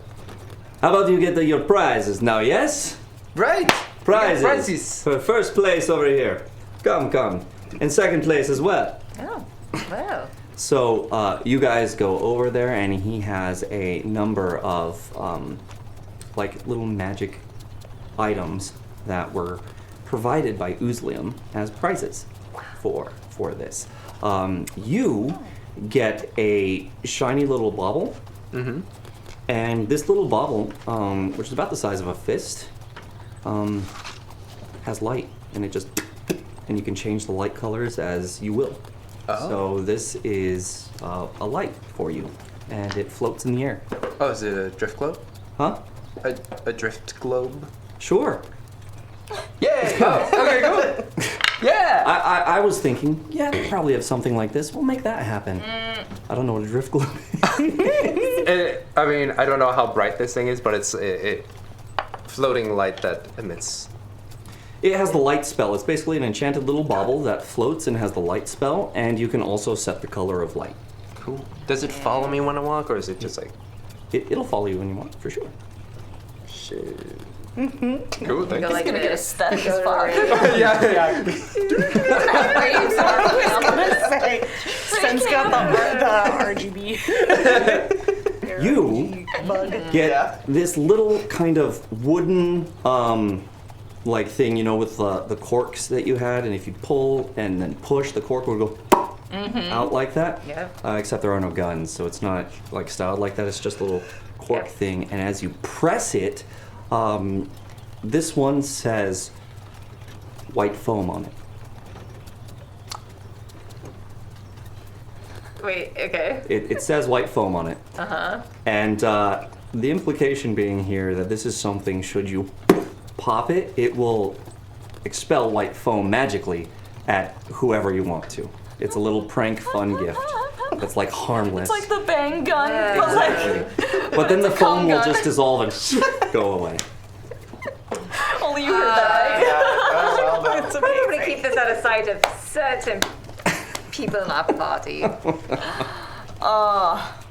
how about you get your prizes now, yes? Right. Prizes. Prizes. For first place over here. Come. And second place as well. Oh, wow. So you guys go over there, and he has a number of like little magic items that were provided by Oozlium as prizes for this. You get a shiny little bauble, and this little bauble, which is about the size of a fist, has light, and and you can change the light colors as you will. Oh. So this is a light for you, and it floats in the air. Oh, is it a drift globe? Huh? A drift globe? Sure. Yay! Oh, okay, cool. Yeah. I was thinking, yeah, they probably have something like this. We'll make that happen. I don't know what a drift globe is. I mean, I don't know how bright this thing is, but it's a floating light that emits. It has the light spell. It's basically an enchanted little bauble that floats and has the light spell, and you can also set the color of light. Cool. Does it follow me when I walk, or is it just like... It'll follow you when you want, for sure. Shit. Cool, thank you. Like gonna get aesthetic as Go fuck. Yeah. I was gonna say, Sen's got the RGB. You get this little kind of wooden like thing, you know, with the corks that you had, and if you pull and then push, the cork would go out like that. Yep. Except there are no guns, so it's not like styled like that. It's just a little cork thing, and as you press it, this one says white foam on it. Wait, okay. It says white foam on it. And the implication being here that this is something, should you pop it, it will expel white foam magically at whoever you want to. It's a little prank fun gift that's like harmless. It's like the bang gun, Yeah, but like Exactly. But then the foam will just dissolve and go away. only you heard that, right? It's Probably amazing. keep this out of sight of certain people in our party.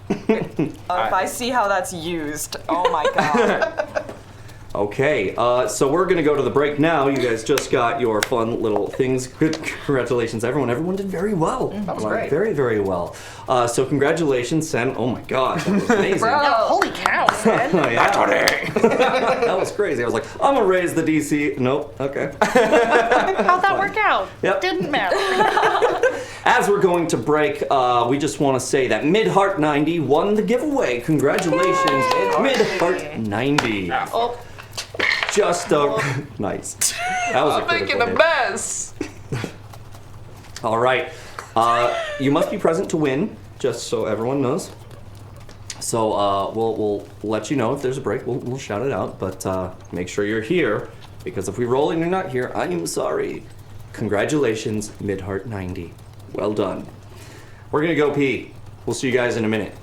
If I see how that's used, oh my god. Okay, so we're gonna go to the break now. You guys just got your fun little things. Good, congratulations, everyone. Everyone did very well. That was great. Very, very well. So congratulations, Sen. Oh my God, that was amazing. Bro. Holy cow, Sen. Oh, yeah. That was crazy. I was like, I'm gonna raise the DC. Nope. Okay. How'd that work out? Yep. Didn't matter. As we're going to break, we just want to say that Mid-Heart 90 won the giveaway. Congratulations, Mid-Heart 90. Oh, Just nice. That was a critical hit. mess. All right. You must be present to win, just so everyone knows. So we'll let you know if there's a break. We'll shout it out, but make sure you're here, because if we roll and you're not here, I am sorry. Congratulations, Mid-Heart 90. Well done. We're gonna go pee. We'll see you guys in a minute.